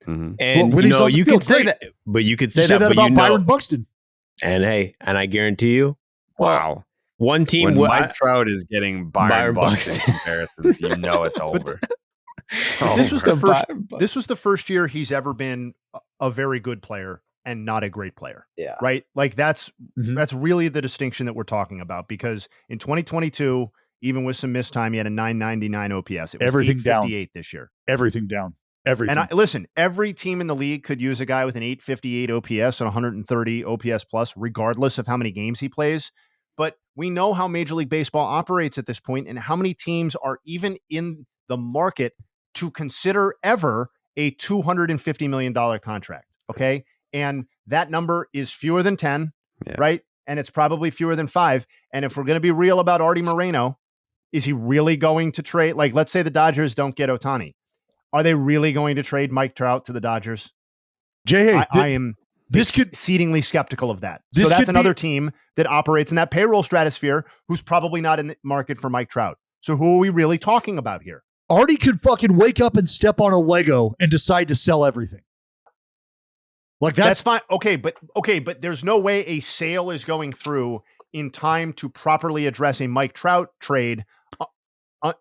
Mm-hmm. And you could say that, but you could say that about Byron Buxton. And I guarantee you, wow, one team when Mike Trout is getting Byron Buxton comparisons, it's over. This was the first year he's ever been a very good player and not a great player. Yeah. Right. Like that's really the distinction that we're talking about, because in 2022, even with some missed time, he had a 999 OPS. It was everything down this year. Everything down. Everything. And listen, every team in the league could use a guy with an 858 OPS and 130 OPS plus, regardless of how many games he plays. But we know how Major League Baseball operates at this point and how many teams are even in the market to consider ever a $250 million contract. Okay. And that number is fewer than 10, right? And it's probably fewer than 5. And if we're going to be real about Artie Moreno, is he really going to trade? Like, let's say the Dodgers don't get Ohtani. Are they really going to trade Mike Trout to the Dodgers? I am exceedingly skeptical of that. So that's another team that operates in that payroll stratosphere who's probably not in the market for Mike Trout. So who are we really talking about here? Artie could fucking wake up and step on a Lego and decide to sell everything. Like that's fine. Okay, but there's no way a sale is going through in time to properly address a Mike Trout trade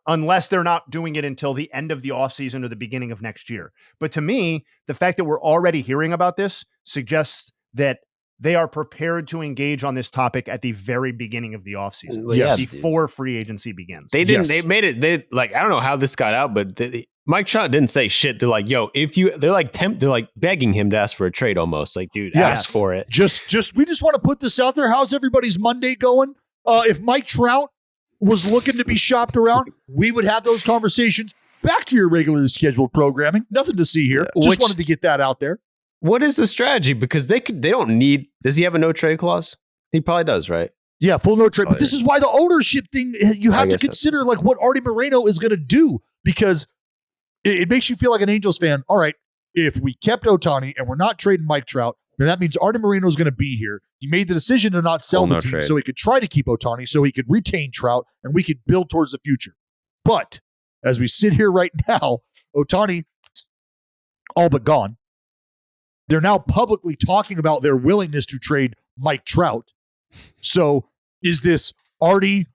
unless they're not doing it until the end of the offseason or the beginning of next year. But to me, the fact that we're already hearing about this suggests that they are prepared to engage on this topic at the very beginning of the offseason, before free agency begins. They didn't. They made it. They I don't know how this got out, but Mike Trout didn't say shit. They're like, yo, they're like begging him to ask for a trade almost. Like, dude, ask for it. We just want to put this out there. How's everybody's Monday going? If Mike Trout was looking to be shopped around, we would have those conversations. Back to your regularly scheduled programming. Nothing to see here. Just wanted to get that out there. What is the strategy? Because they don't need. Does he have a no trade clause? He probably does, right? Yeah, full no trade. But this is why the ownership thing, you have to consider like what Artie Moreno is going to do, because it makes you feel like an Angels fan. All right, if we kept Ohtani and we're not trading Mike Trout, then that means Artie Moreno is going to be here. He made the decision to not sell the team so he could try to keep Ohtani, so he could retain Trout, and we could build towards the future. But as we sit here right now, Ohtani all but gone. They're now publicly talking about their willingness to trade Mike Trout. So is this Artie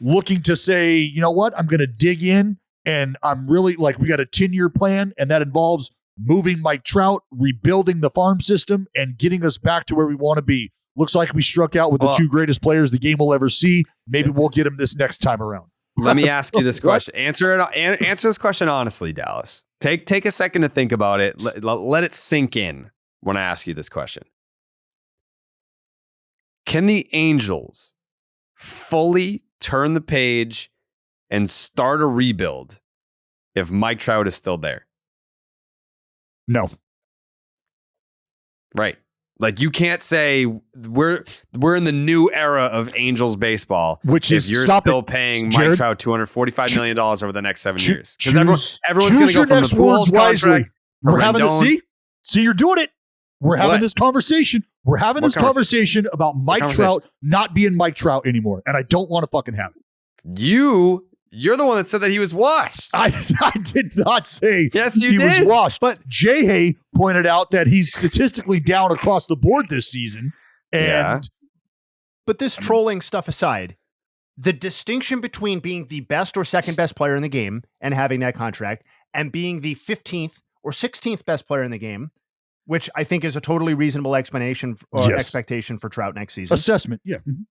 looking to say, you know what, I'm going to dig in, and I'm really like, we got a 10-year plan, and that involves moving Mike Trout, rebuilding the farm system, and getting us back to where we want to be. Looks like we struck out with the two greatest players the game will ever see. Maybe we'll get him this next time around. Let me ask you this question. Answer this question honestly, Dallas. Take a second to think about it. Let it sink in when I ask you this question. Can the Angels fully turn the page and start a rebuild if Mike Trout is still there? No. Right. Like, you can't say we're in the new era of Angels baseball, which is if you're still paying Mike Trout $245 million over the next 7 years. Because everyone's going to go from the Pujols contract. We're having this. See, you're doing it. We're having this conversation. We're having this conversation about Mike Trout not being Mike Trout anymore, and I don't want to fucking have it. You're the one that said that he was washed. I did not say yes, you he did. was washed. But Jay pointed out that he's statistically down across the board this season. But this trolling stuff aside, the distinction between being the best or second best player in the game and having that contract and being the 15th or 16th best player in the game, which I think is a totally reasonable explanation or expectation for Trout next season. Assessment,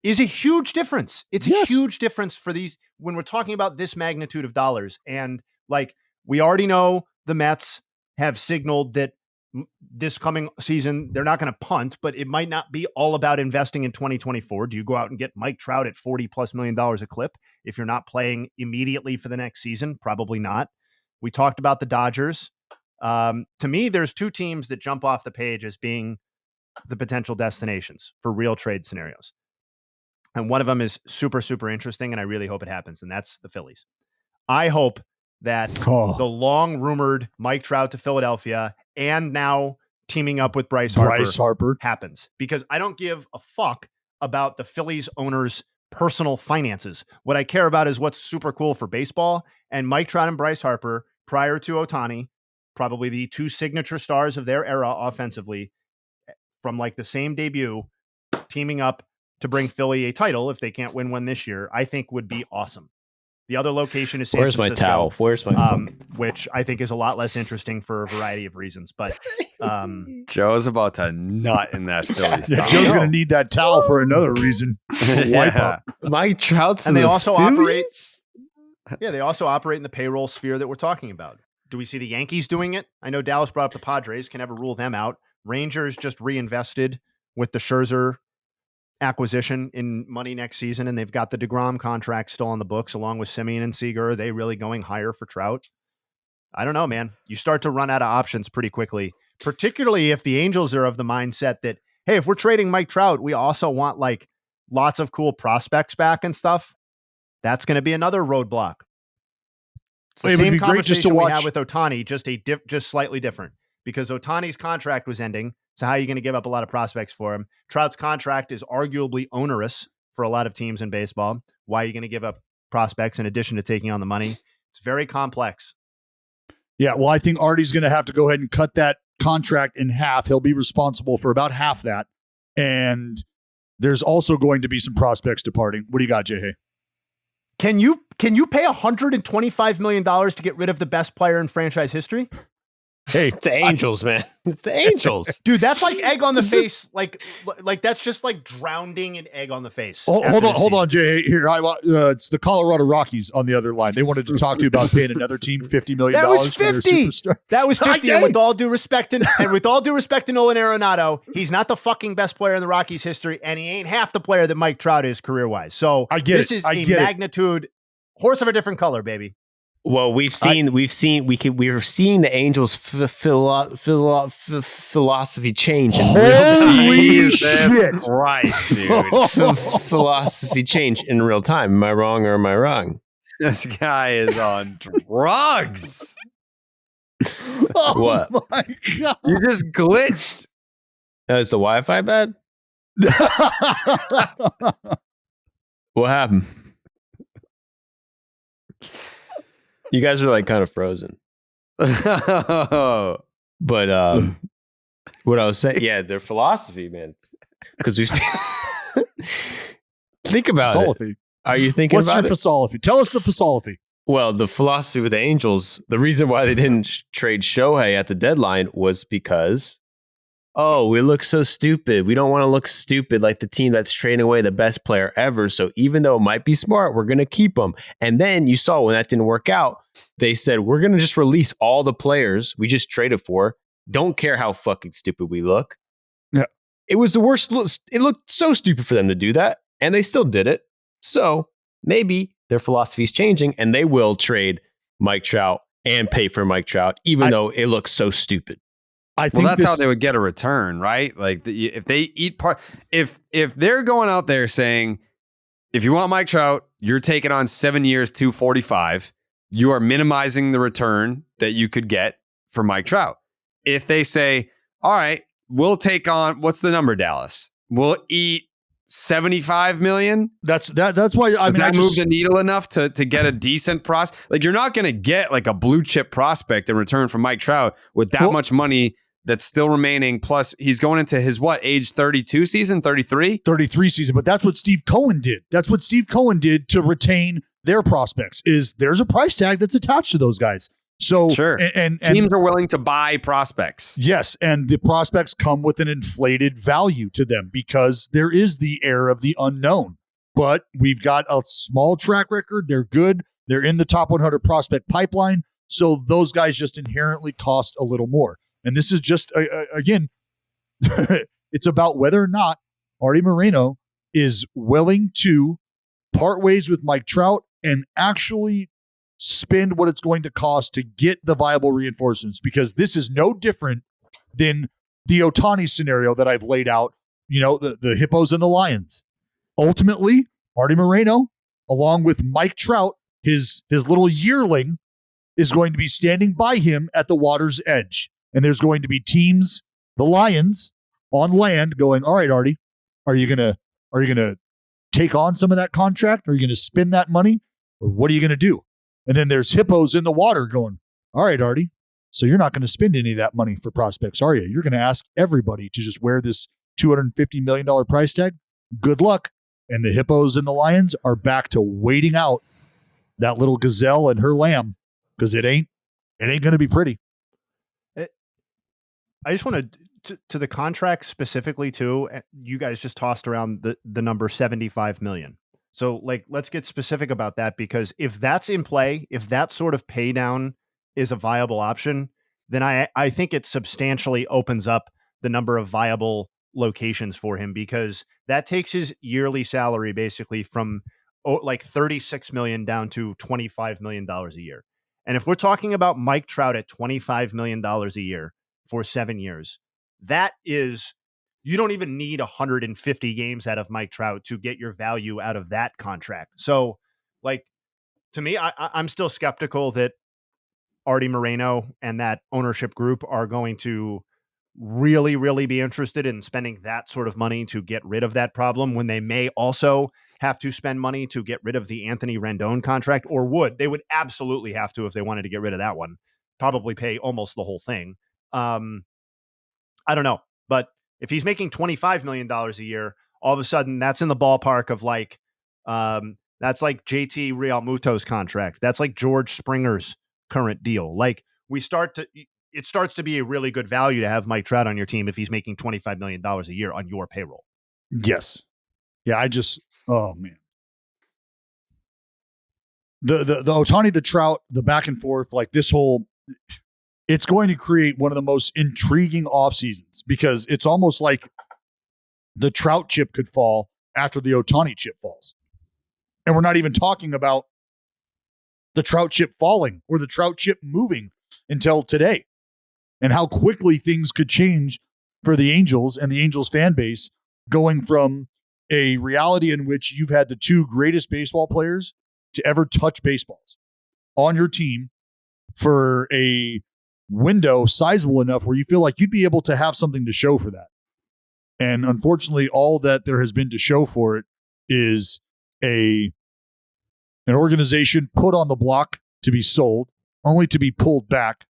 is a huge difference. It's a huge difference for these when we're talking about this magnitude of dollars. And like, we already know the Mets have signaled that this coming season, they're not going to punt, but it might not be all about investing in 2024. Do you go out and get Mike Trout at $40+ million a clip if you're not playing immediately for the next season? Probably not. We talked about the Dodgers. To me, there's two teams that jump off the page as being the potential destinations for real trade scenarios. And one of them is super, super interesting, and I really hope it happens, and that's the Phillies. I hope that the long rumored Mike Trout to Philadelphia and now teaming up with Bryce Harper happens, because I don't give a fuck about the Phillies owner's personal finances. What I care about is what's super cool for baseball, and Mike Trout and Bryce Harper, prior to Ohtani, probably the two signature stars of their era offensively, from like the same debut, teaming up to bring Philly a title if they can't win one this year, I think would be awesome. The other location is San Francisco. My towel? Where's my which I think is a lot less interesting for a variety of reasons. But Joe's about to nut in that Phillies. Yeah, Joe's going to need that towel for another reason. Wipe up. Mike Trout's and they also Phillies? operate. Yeah, they also operate in the payroll sphere that we're talking about. Do we see the Yankees doing it? I know Dallas brought up the Padres. Can never rule them out. Rangers just reinvested with the Scherzer acquisition in money next season, and they've got the DeGrom contract still on the books along with Simeon and Seager. Are they really going higher for Trout? I don't know, man. You start to run out of options pretty quickly, particularly if the Angels are of the mindset that, hey, if we're trading Mike Trout, we also want like lots of cool prospects back and stuff. That's going to be another roadblock. It's the same conversation we had with Ohtani, just slightly different, because Ohtani's contract was ending. So how are you going to give up a lot of prospects for him? Trout's contract is arguably onerous for a lot of teams in baseball. Why are you going to give up prospects in addition to taking on the money? It's very complex. Yeah, well, I think Artie's going to have to go ahead and cut that contract in half. He'll be responsible for about half that. And there's also going to be some prospects departing. What do you got, Jay? Can you pay $125 million to get rid of the best player in franchise history? Hey, it's the Angels, man. It's the Angels. Dude, that's like egg on the face. Like that's just like drowning in egg on the face. Hold on, Jay. Here, it's the Colorado Rockies on the other line. They wanted to talk to you about paying another team $50 million. That was 50. That was 50. And with all due respect to Nolan Arenado, he's not the fucking best player in the Rockies history, and he ain't half the player that Mike Trout is career-wise. So this is a magnitude horse of a different color, baby. Well, we're seeing the Angels' philosophy change in real time. Holy shit! Christ, dude! Philosophy change in real time. Am I wrong or am I wrong? This guy is on drugs. What? My God. You just glitched. Is the Wi-Fi bad? What happened? You guys are like kind of frozen. But what I was saying, yeah, their philosophy, man. Because we've seen think about it. Are you thinking What's about your philosophy? Tell us the philosophy. Well, the philosophy with the Angels, the reason why they didn't trade Shohei at the deadline was because, we look so stupid. We don't want to look stupid like the team that's trading away the best player ever. So even though it might be smart, we're going to keep them. And then you saw when that didn't work out, they said, we're going to just release all the players we just traded for. Don't care how fucking stupid we look. Yeah. It was the worst. It looked so stupid for them to do that. And they still did it. So maybe their philosophy is changing and they will trade Mike Trout and pay for Mike Trout, even though it looks so stupid. I think that's how they would get a return, right? Like if they eat if they're going out there saying, if you want Mike Trout, you're taking on 7 years, $245. You are minimizing the return that you could get for Mike Trout. If they say, all right, we'll take on, what's the number, Dallas? We'll eat $75 million. That's why I move the needle enough to get a decent prospect. Like, you're not going to get like a blue chip prospect in return from Mike Trout with that much money that's still remaining. Plus, he's going into his age 32 season, 33? 33 season. But that's what Steve Cohen did. That's what Steve Cohen did to retain their prospects. Is there's a price tag that's attached to those guys. So sure, and teams are willing to buy prospects. Yes, and the prospects come with an inflated value to them because there is the air of the unknown. But we've got a small track record. They're good. They're in the top 100 prospect pipeline. So those guys just inherently cost a little more. And this is just, again, it's about whether or not Artie Moreno is willing to part ways with Mike Trout and actually spend what it's going to cost to get the viable reinforcements, because this is no different than the Ohtani scenario that I've laid out, the Hippos and the Lions. Ultimately, Artie Moreno, along with Mike Trout, his little yearling, is going to be standing by him at the water's edge. And there's going to be teams, the Lions, on land going, all right, Artie, are you gonna take on some of that contract? Are you gonna spend that money? Or what are you gonna do? And then there's hippos in the water going, all right, Artie, so you're not going to spend any of that money for prospects, are you? You're going to ask everybody to just wear this $250 million price tag? Good luck. And the hippos and the lions are back to waiting out that little gazelle and her lamb, because it ain't going to be pretty. I just want to the contract specifically too. You guys just tossed around the number 75 million. So like, let's get specific about that, because if that's in play, if that sort of pay down is a viable option, then I think it substantially opens up the number of viable locations for him, because that takes his yearly salary basically from like 36 million down to $25 million a year. And if we're talking about Mike Trout at $25 million a year for 7 years, that is, you don't even need 150 games out of Mike Trout to get your value out of that contract. So, like, to me, I'm still skeptical that Artie Moreno and that ownership group are going to really, really be interested in spending that sort of money to get rid of that problem, when they may also have to spend money to get rid of the Anthony Rendon contract, or they would absolutely have to if they wanted to get rid of that one, probably pay almost the whole thing. I don't know, but if he's making $25 million a year, all of a sudden that's in the ballpark of like, that's like JT Realmuto's contract. That's like George Springer's current deal. Like it starts to be a really good value to have Mike Trout on your team if he's making $25 million a year on your payroll. Yes. Yeah. Oh man. The Ohtani, the Trout, the back and forth, like this whole, it's going to create one of the most intriguing off seasons, because it's almost like the Trout chip could fall after the Ohtani chip falls. And we're not even talking about the Trout chip falling or the Trout chip moving until today, and how quickly things could change for the Angels and the Angels fan base, going from a reality in which you've had the two greatest baseball players to ever touch baseballs on your team for a window sizable enough where you feel like you'd be able to have something to show for that. And unfortunately, all that there has been to show for it is an organization put on the block to be sold, only to be pulled back,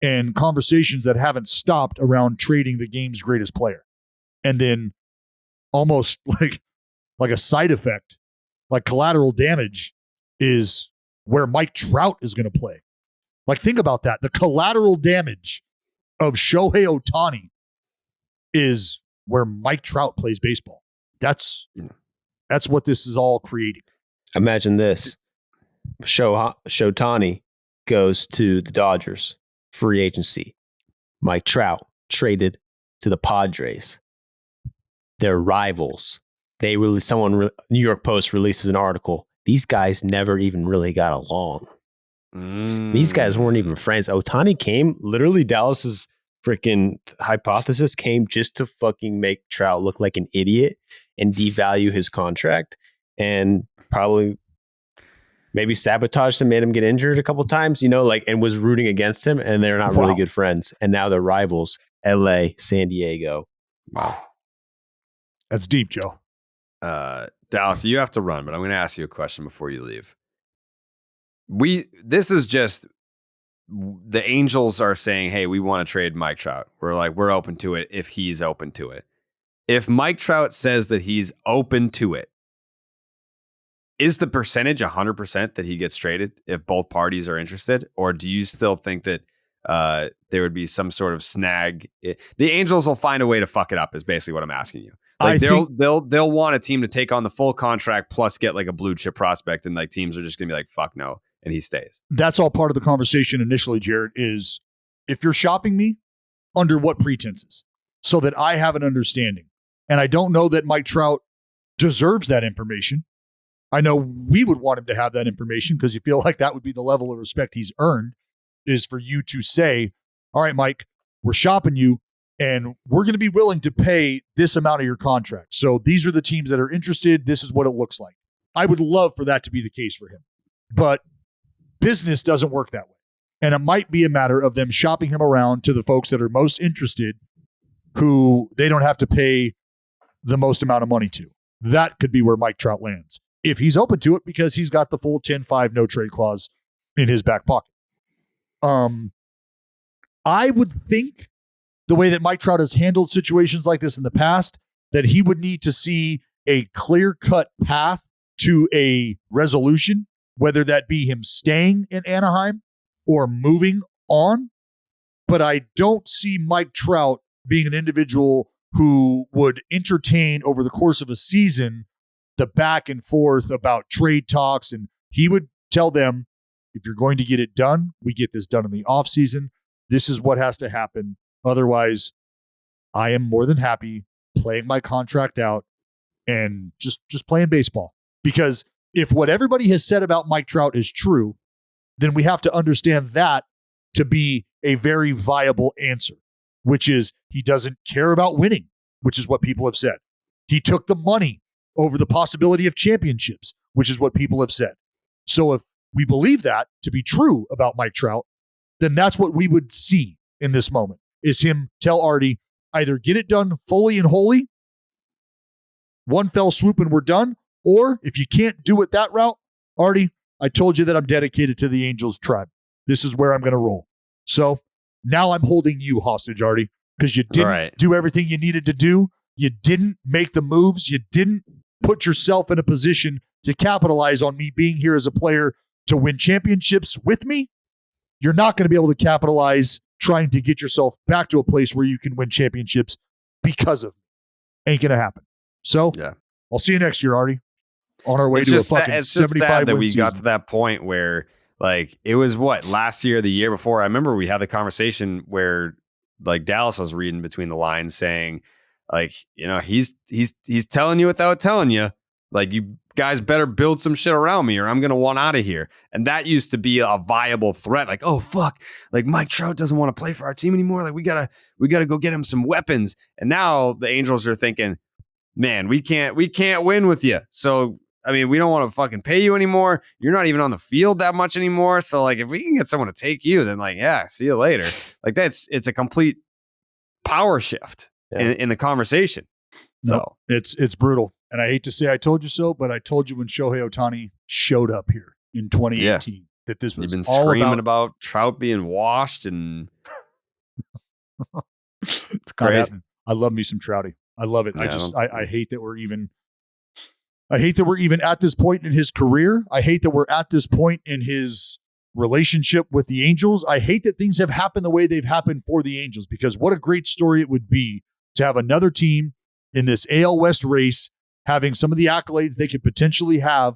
and conversations that haven't stopped around trading the game's greatest player. And then almost like a side effect, like collateral damage, is where Mike Trout is going to play. Like, think about that. The collateral damage of Shohei Ohtani is where Mike Trout plays baseball. That's what this is all creating. Imagine this. Shohei goes to the Dodgers, free agency. Mike Trout traded to the Padres. They're rivals. New York Post releases an article. These guys never even really got along. These guys weren't even friends. Ohtani came, literally Dallas's freaking hypothesis came just to fucking make Trout look like an idiot and devalue his contract, and probably maybe sabotaged him, made him get injured a couple times, and was rooting against him, and they're not really good friends. And now they're rivals, LA, San Diego. Wow. That's deep, Joe. Dallas, you have to run, but I'm going to ask you a question before you leave. This is just, the Angels are saying, hey, we want to trade Mike Trout. We're open to it if he's open to it. If Mike Trout says that he's open to it, is the percentage 100% that he gets traded if both parties are interested? Or do you still think that there would be some sort of snag? The Angels will find a way to fuck it up, is basically what I'm asking you. Like they'll want a team to take on the full contract plus get like a blue chip prospect, and like teams are just gonna be like, fuck no, and he stays. That's all part of the conversation initially, Jared, is if you're shopping me, under what pretenses, so that I have an understanding. And I don't know that Mike Trout deserves that information. I know we would want him to have that information, because you feel like that would be the level of respect he's earned, is for you to say, all right, Mike, we're shopping you, and we're going to be willing to pay this amount of your contract. So these are the teams that are interested. This is what it looks like. I would love for that to be the case for him. But business doesn't work that way. And it might be a matter of them shopping him around to the folks that are most interested, who they don't have to pay the most amount of money to. That could be where Mike Trout lands, if he's open to it, because he's got the full 10-5 no trade clause in his back pocket. I would think the way that Mike Trout has handled situations like this in the past, that he would need to see a clear-cut path to a resolution, whether that be him staying in Anaheim or moving on. But I don't see Mike Trout being an individual who would entertain over the course of a season the back and forth about trade talks. And he would tell them, if you're going to get it done, we get this done in the offseason. This is what has to happen. Otherwise, I am more than happy playing my contract out and just playing baseball. Because if what everybody has said about Mike Trout is true, then we have to understand that to be a very viable answer, which is he doesn't care about winning, which is what people have said. He took the money over the possibility of championships, which is what people have said. So if we believe that to be true about Mike Trout, then that's what we would see in this moment, is him tell Artie, either get it done fully and wholly, one fell swoop and we're done, or if you can't do it that route, Artie, I told you that I'm dedicated to the Angels tribe. This is where I'm going to roll. So now I'm holding you hostage, Artie, because you didn't do everything you needed to do. You didn't make the moves. You didn't put yourself in a position to capitalize on me being here as a player to win championships with me. You're not going to be able to capitalize trying to get yourself back to a place where you can win championships because of me. Ain't going to happen. So I'll see you next year, Artie. On our way to a fucking 75 it's just sad that we season. got to that point where, like, it was last year or the year before. I remember we had the conversation where, like, Dallas was reading between the lines saying, like, you know, he's telling you without telling you, like, you guys better build some shit around me or I'm going to want out of here. And that used to be a viable threat. Like, oh, fuck, like Mike Trout doesn't want to play for our team anymore. Like, we gotta go get him some weapons. And now the Angels are thinking, man, we can't win with you. So, I mean, we don't want to fucking pay you anymore. You're not even on the field that much anymore. So, like, if we can get someone to take you, then, like, yeah, see you later. Like, it's a complete power shift in the conversation. So it's brutal. And I hate to say I told you so, but I told you when Shohei Ohtani showed up here in 2018 that this was You've been all screaming about Trout being washed, and it's crazy. I love me some Trouty. I love it. Yeah, I hate that we're even at this point in his career. I hate that we're at this point in his relationship with the Angels. I hate that things have happened the way they've happened for the Angels, because what a great story it would be to have another team in this AL West race having some of the accolades they could potentially have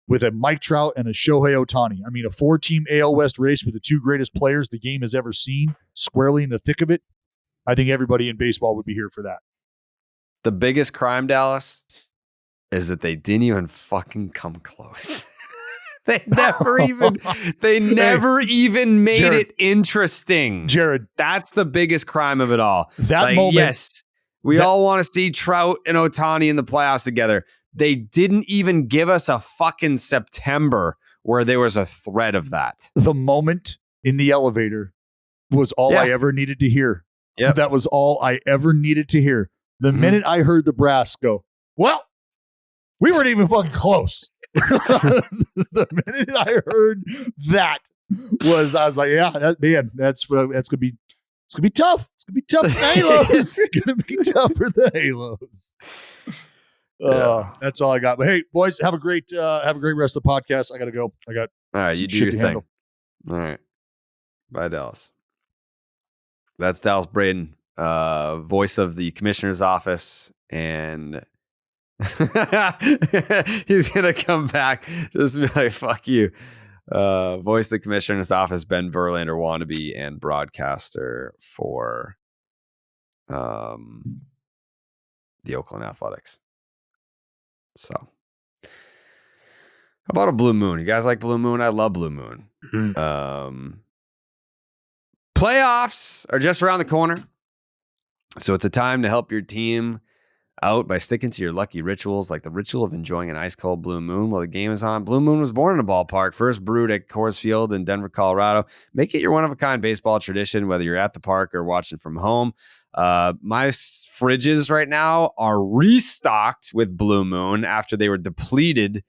with a Mike Trout and a Shohei Ohtani. I mean, a 4-team AL West race with the two greatest players the game has ever seen squarely in the thick of it. I think everybody in baseball would be here for that. The biggest crime, Dallas, is that they didn't even fucking come close. They never even made Jared, it interesting. Jared, that's the biggest crime of it all. That moment. Yes, we all want to see Trout and Ohtani in the playoffs together. They didn't even give us a fucking September where there was a thread of that. The moment in the elevator was all I ever needed to hear. Yep. That was all I ever needed to hear. The minute I heard the brass go, well, we weren't even fucking close. The minute I heard that I was like, yeah, that's gonna be tough. It's gonna be tough for the Halos. It's gonna be tough for the Halos. That's all I got. But hey, boys, have a great rest of the podcast. I gotta go. All right, you do your thing. Handle. All right. Bye, Dallas. That's Dallas Braden, voice of the commissioner's office, and he's gonna come back just be like, fuck you. Voice of the commissioner's office, Ben Verlander wannabe and broadcaster for the Oakland Athletics. So how about a blue moon? You guys like blue moon? I love blue moon. Mm-hmm. Playoffs are just around the corner, so it's a time to help your team out by sticking to your lucky rituals, like the ritual of enjoying an ice-cold Blue Moon while the game is on. Blue Moon was born in a ballpark, first brewed at Coors Field in Denver, Colorado. Make it your one-of-a-kind baseball tradition, whether you're at the park or watching from home. My fridges right now are restocked with Blue Moon after they were depleted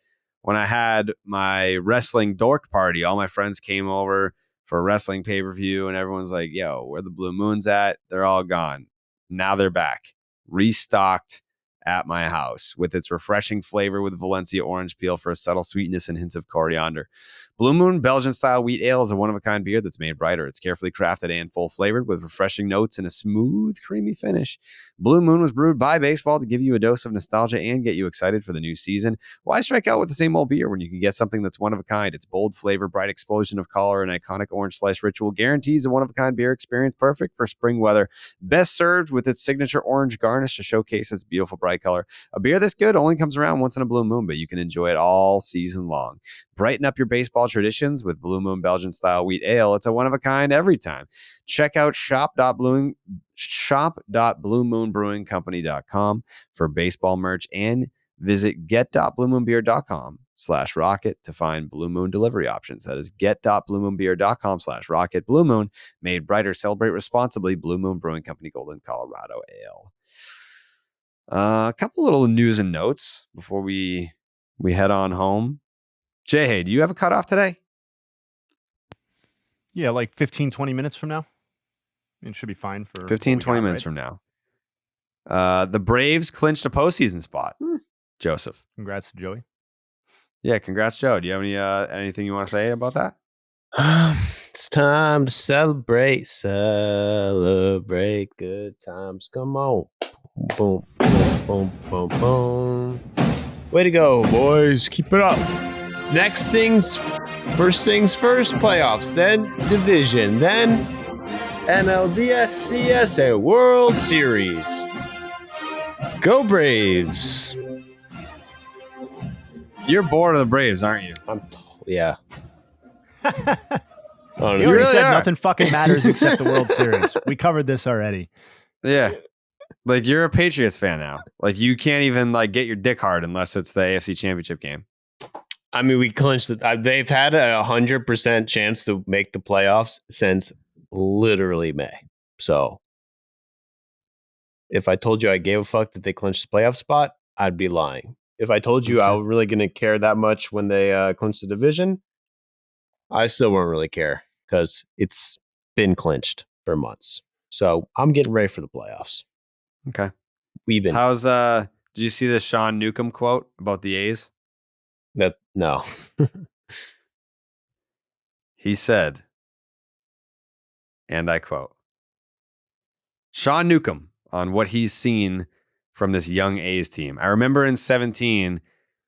when I had my wrestling dork party. All my friends came over for a wrestling pay-per-view, and everyone's like, yo, where the Blue Moon's at? They're all gone. Now they're back. Restocked at my house with its refreshing flavor with Valencia orange peel for a subtle sweetness and hints of coriander. Blue Moon Belgian-style wheat ale is a one-of-a-kind beer that's made brighter. It's carefully crafted and full-flavored with refreshing notes and a smooth, creamy finish. Blue Moon was brewed by baseball to give you a dose of nostalgia and get you excited for the new season. Why strike out with the same old beer when you can get something that's one-of-a-kind? Its bold flavor, bright explosion of color, and iconic orange slice ritual guarantees a one-of-a-kind beer experience perfect for spring weather. Best served with its signature orange garnish to showcase its beautiful bright color. A beer this good only comes around once in a blue moon, but you can enjoy it all season long. Brighten up your baseball traditions with Blue Moon Belgian-style wheat ale. It's a one-of-a-kind every time. Check out shop.bluemoonbrewingcompany.com for baseball merch and visit get.bluemoonbeer.com/rocket to find Blue Moon delivery options. That is get.bluemoonbeer.com/rocket. Blue Moon, made brighter. Celebrate responsibly. Blue Moon Brewing Company, Golden, Colorado Ale. A couple little news and notes before we head on home. Jay, hey, do you have a cutoff today? Yeah, like 15, 20 minutes from now. It should be fine for 15, 20 minutes from now. The Braves clinched a postseason spot. Joseph. Congrats to Joey. Yeah, congrats, Joe. Do you have anything you want to say about that? It's time to celebrate. Celebrate good times. Come on. Boom, boom, boom, boom, boom. Way to go, boys. Keep it up. First things first, playoffs, then division, then NLDS and World Series. Go Braves. You're bored of the Braves, aren't you? Yeah. You already said nothing fucking matters except the World Series. We covered this already. Yeah. Like, you're a Patriots fan now. Like, you can't even get your dick hard unless it's the AFC Championship game. I mean, we clinched it. They've had 100% chance to make the playoffs since literally May. So if I told you I gave a fuck that they clinched the playoff spot, I'd be lying. If I told you I was really going to care that much when they clinched the division, I still won't really care because it's been clinched for months. So I'm getting ready for the playoffs. Okay. How's did you see the Sean Newcomb quote about the A's? No. He said, and I quote, Sean Newcomb on what he's seen from this young A's team. I remember in 2017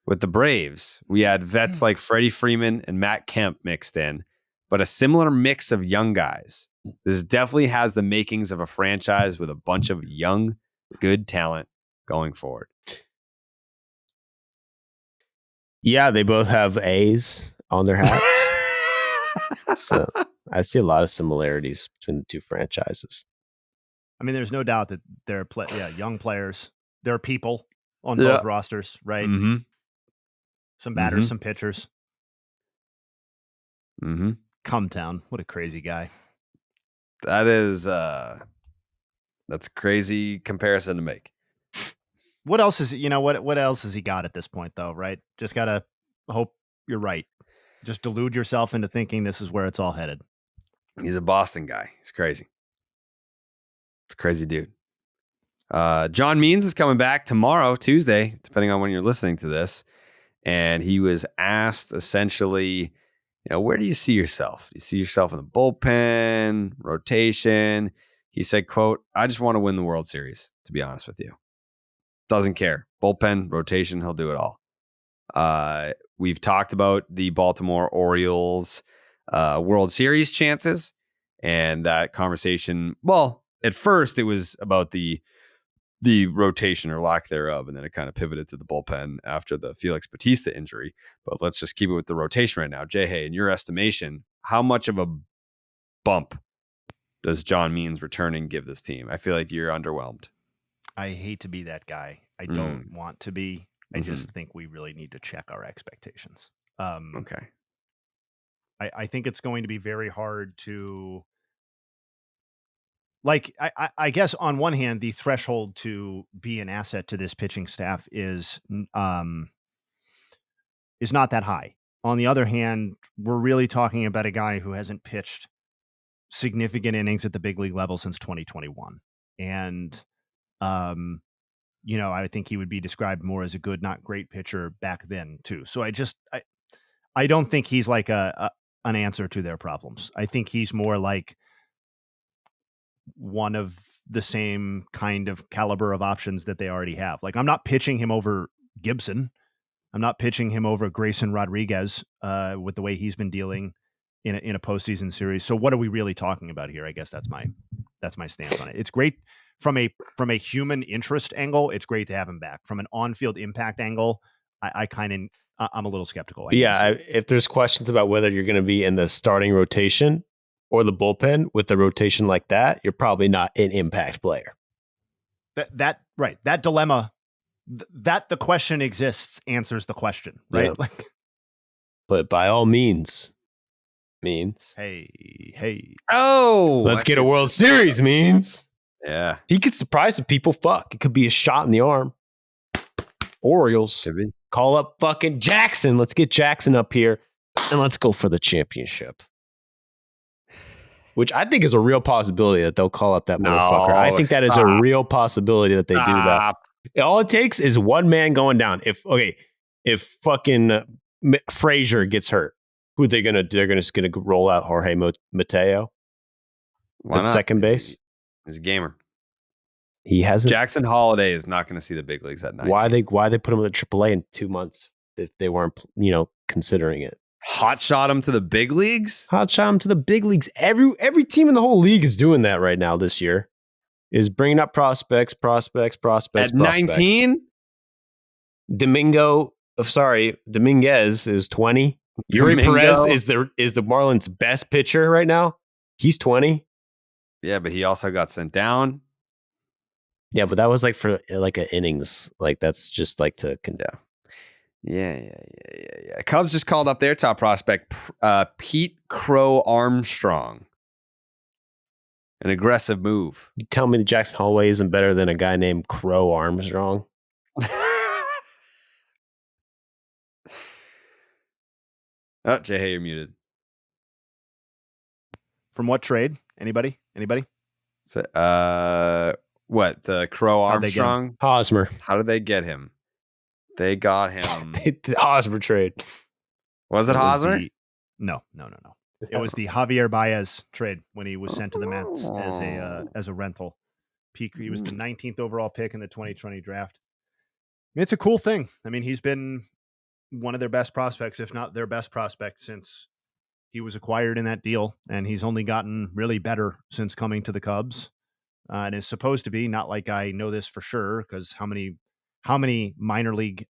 with the Braves, we had vets like Freddie Freeman and Matt Kemp mixed in, but a similar mix of young guys. This definitely has the makings of a franchise with a bunch of young, good talent going forward. Yeah, they both have A's on their hats. So I see a lot of similarities between the two franchises. I mean, there's no doubt that they're young players. There are people on both rosters, right? Mm-hmm. Some batters, some pitchers. Mm-hmm. Cumtown, what a crazy guy. That is that's a crazy comparison to make. What else is what else has he got at this point though, right? Just gotta hope you're right. Just delude yourself into thinking this is where it's all headed. He's a Boston guy. He's crazy. It's a crazy dude. John Means is coming back tomorrow, Tuesday, depending on when you're listening to this. And he was asked essentially, where do you see yourself? Do you see yourself in the bullpen, rotation? He said, quote, I just want to win the World Series, to be honest with you. Doesn't care. Bullpen, rotation, he'll do it all. We've talked about the Baltimore Orioles World Series chances, and that conversation, well, at first it was about the rotation or lack thereof, and then it kind of pivoted to the bullpen after the Felix Bautista injury. But let's just keep it with the rotation right now. Jay, hey, in your estimation, how much of a bump does John Means returning give this team? I feel like you're underwhelmed. I hate to be that guy. I don't want to be. I just think we really need to check our expectations. Okay. I think it's going to be very hard to, like, I guess on one hand, the threshold to be an asset to this pitching staff is not that high. On the other hand, we're really talking about a guy who hasn't pitched significant innings at the big league level since 2021. And, I think he would be described more as a good, not great pitcher back then too. So I don't think he's like an answer to their problems. I think he's more like one of the same kind of caliber of options that they already have. Like, I'm not pitching him over Gibson. I'm not pitching him over Grayson Rodriguez with the way he's been dealing in a postseason series. So what are we really talking about here? I guess that's my stance on it. It's great from a human interest angle. It's great to have him back. From an on-field impact angle, I'm a little skeptical. If there's questions about whether you're going to be in the starting rotation or the bullpen with a rotation like that, you're probably not an impact player. That dilemma, that the question exists, answers the question, right? Yeah. But by all means, hey. Oh, let's get a World Series, means. Yeah. He could surprise the people. Fuck. It could be a shot in the arm. Orioles. Call up fucking Jackson. Let's get Jackson up here and let's go for the championship. Which I think is a real possibility that they'll call up that motherfucker. I think that is a real possibility that they do that. All it takes is one man going down. If fucking Frazier gets hurt, who are they gonna do? They're just gonna roll out Jorge Mateo at second base. He's a gamer. He hasn't. Jackson Holiday is not going to see the big leagues at 19. Why they put him in the AAA in 2 months if they weren't considering it? Hot shot him to the big leagues. Every team in the whole league is doing that right now this year. Is bringing up prospects at 19. Dominguez is 20. Yuri Perez is the Marlins' best pitcher right now. He's 20. Yeah, but he also got sent down. Yeah, but that was like for like an innings. Like that's just like to Yeah. Cubs just called up their top prospect, Pete Crow Armstrong. An aggressive move. You tell me that Jackson Hallway isn't better than a guy named Crow Armstrong? Oh, Jay, you're muted. From what trade? Anybody? So, what? The Crow Armstrong? Hosmer. How did they get him? They got him. The Hosmer trade. Was it Hosmer? No. It was the Javier Baez trade when he was sent to the Mets as a rental. He was the 19th overall pick in the 2020 draft. I mean, it's a cool thing. I mean, he's been one of their best prospects, if not their best prospect, since he was acquired in that deal, and he's only gotten really better since coming to the Cubs. And is supposed to be, not like I know this for sure, because how many minor league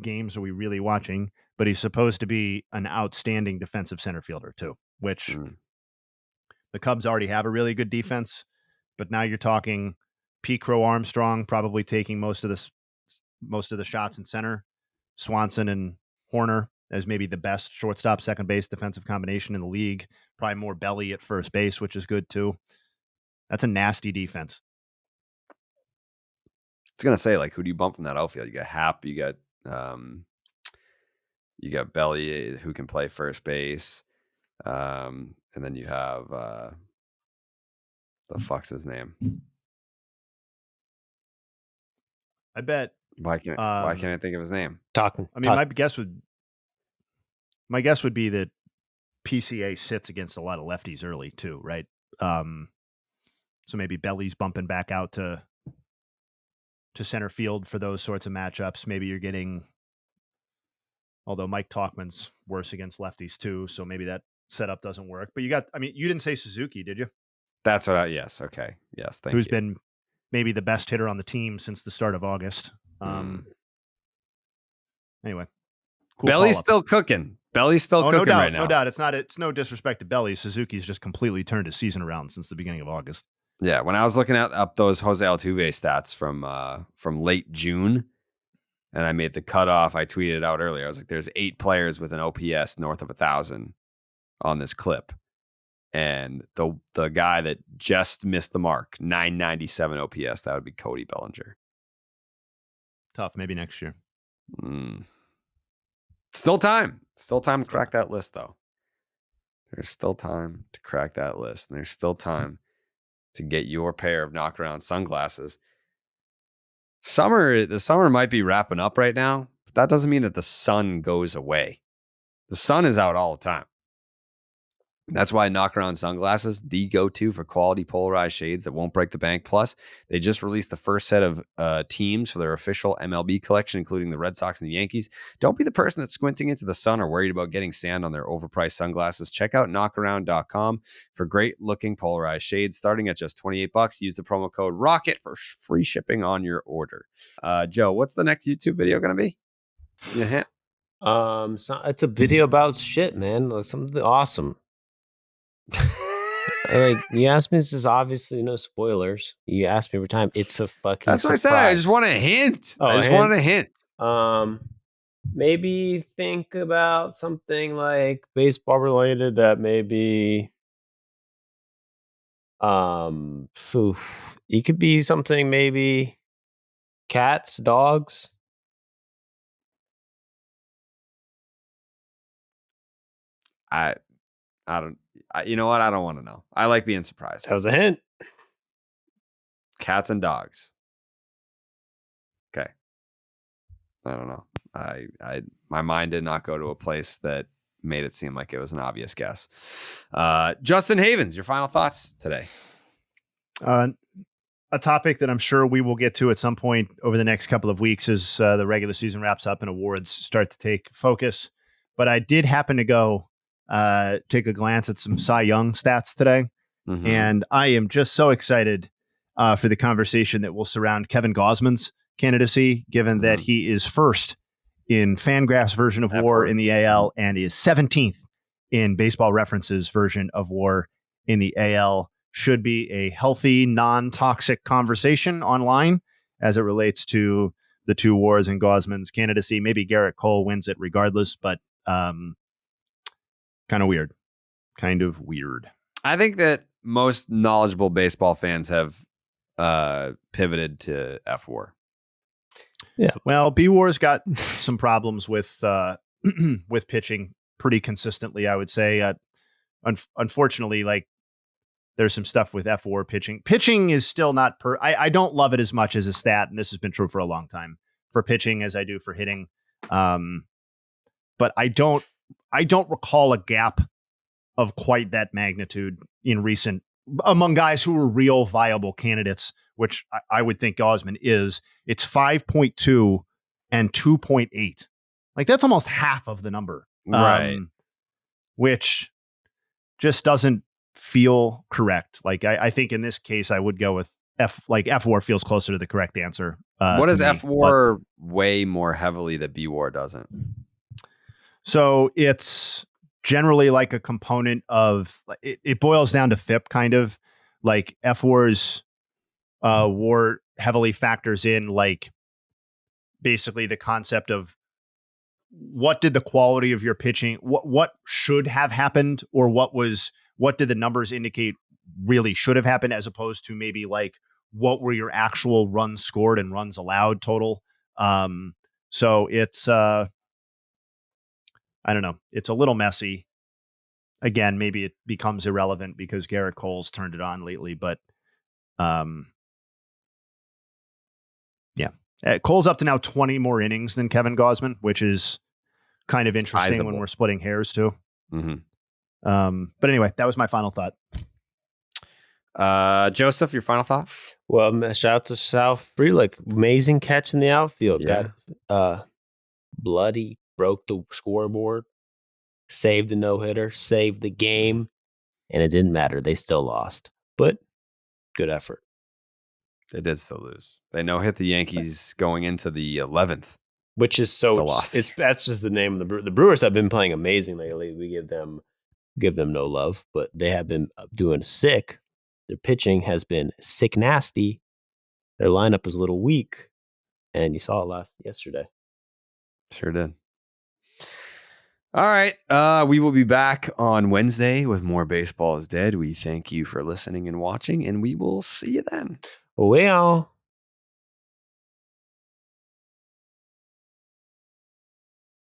games are we really watching? But he's supposed to be an outstanding defensive center fielder too, which the Cubs already have a really good defense. But now you're talking Pete Crow Armstrong probably taking most of the shots in center, Swanson and Horner as maybe the best shortstop, second base defensive combination in the league. Probably more Belly at first base, which is good too. That's a nasty defense. I was gonna say, like, who do you bump from that outfield? You got Happ, you got Belly, who can play first base, and then you have the fuck's his name? I bet. Why can't I think of his name? My guess would be that PCA sits against a lot of lefties early too, right? So maybe Belly's bumping back out to center field for those sorts of matchups. Maybe you're getting, although Mike Tauchman's worse against lefties too, so maybe that setup doesn't work. But you didn't say Suzuki, did you? That's what yes, okay. Yes, thank you. Who's been maybe the best hitter on the team since the start of August. Anyway. Cool. Belly's still cooking. Cooking right now. No doubt. It's no disrespect to Belly. Suzuki's just completely turned his season around since the beginning of August. Yeah, when I was looking up those Jose Altuve stats from late June, and I made the cutoff, I tweeted it out earlier. I was like, "There's 8 players with an OPS north of 1,000 on this clip," and the guy that just missed the mark, 997 OPS, that would be Cody Bellinger. Tough, maybe next year. Still time to crack that list, though. There's still time to crack that list, and there's still time to get your pair of knockaround sunglasses. The summer might be wrapping up right now, but that doesn't mean that the sun goes away. The sun is out all the time. That's why knockaround sunglasses, the go-to for quality polarized shades that won't break the bank. Plus, they just released the first set of teams for their official MLB collection, including the Red Sox and the Yankees. Don't be the person that's squinting into the sun or worried about getting sand on their overpriced sunglasses. Check out knockaround.com for great-looking polarized shades starting at just $28. Use the promo code ROCKET for free shipping on your order. Joe, what's the next YouTube video going to be? Give me a hint. So it's a video about shit, man. Like something awesome. Like you asked me, this is obviously no spoilers. You asked me every time. It's a fucking. That's what surprise. I said. I just want a hint. I just wanted a hint. Maybe think about something like baseball related that maybe. It could be something maybe cats, dogs. I don't. You know what? I don't want to know. I like being surprised. That was a hint. Cats and dogs. Okay. I don't know. My mind did not go to a place that made it seem like it was an obvious guess. Justin Havens, your final thoughts today? A topic that I'm sure we will get to at some point over the next couple of weeks as the regular season wraps up and awards start to take focus. But I did happen to go take a glance at some Cy Young stats today. Mm-hmm. And I am just so excited for the conversation that will surround Kevin Gausman's candidacy, given that he is first in Fangraphs version of WAR in the AL and is 17th in Baseball Reference's version of WAR in the AL. Should be a healthy, non-toxic conversation online as it relates to the two wars and Gausman's candidacy. Maybe Garrett Cole wins it regardless, but kind of weird. I think that most knowledgeable baseball fans have pivoted to F-War. Yeah. Well, B-War's got some problems with with pitching pretty consistently, I would say. Unfortunately, like there's some stuff with F-War pitching. Pitching is still not I don't love it as much as a stat, and this has been true for a long time for pitching as I do for hitting. But I don't recall a gap of quite that magnitude in recent among guys who were real viable candidates, which I would think Gausman is. It's 5.2 and 2.8. Like that's almost half of the number, right? Which just doesn't feel correct. Like I think in this case, I would go with F-War feels closer to the correct answer. What does F-War weigh more heavily that B-War doesn't? So it's generally like a component of it boils down to FIP kind of like F-War's WAR heavily factors in like basically the concept of what did the quality of your pitching, what should have happened or what did the numbers indicate really should have happened as opposed to maybe like what were your actual runs scored and runs allowed total. So it's I don't know. It's a little messy. Again, maybe it becomes irrelevant because Garrett Cole's turned it on lately, but yeah. Cole's up to now 20 more innings than Kevin Gausman, which is kind of interesting when we're splitting hairs too. Mm-hmm. But anyway, that was my final thought. Joseph, your final thought? Well, shout out to South Frelick. Amazing catch in the outfield. Yeah. Got bloody, broke the scoreboard, saved the no-hitter, saved the game, and it didn't matter. They still lost, but good effort. They did still lose. They no-hit the Yankees going into the 11th. Which is so lost. That's just the name of the Brewers have been playing amazing lately. We give them no love, but they have been doing sick. Their pitching has been sick nasty. Their lineup is a little weak, and you saw it yesterday. Sure did. All right. We will be back on Wednesday with more Baseball is Dead. We thank you for listening and watching, and we will see you then. Well.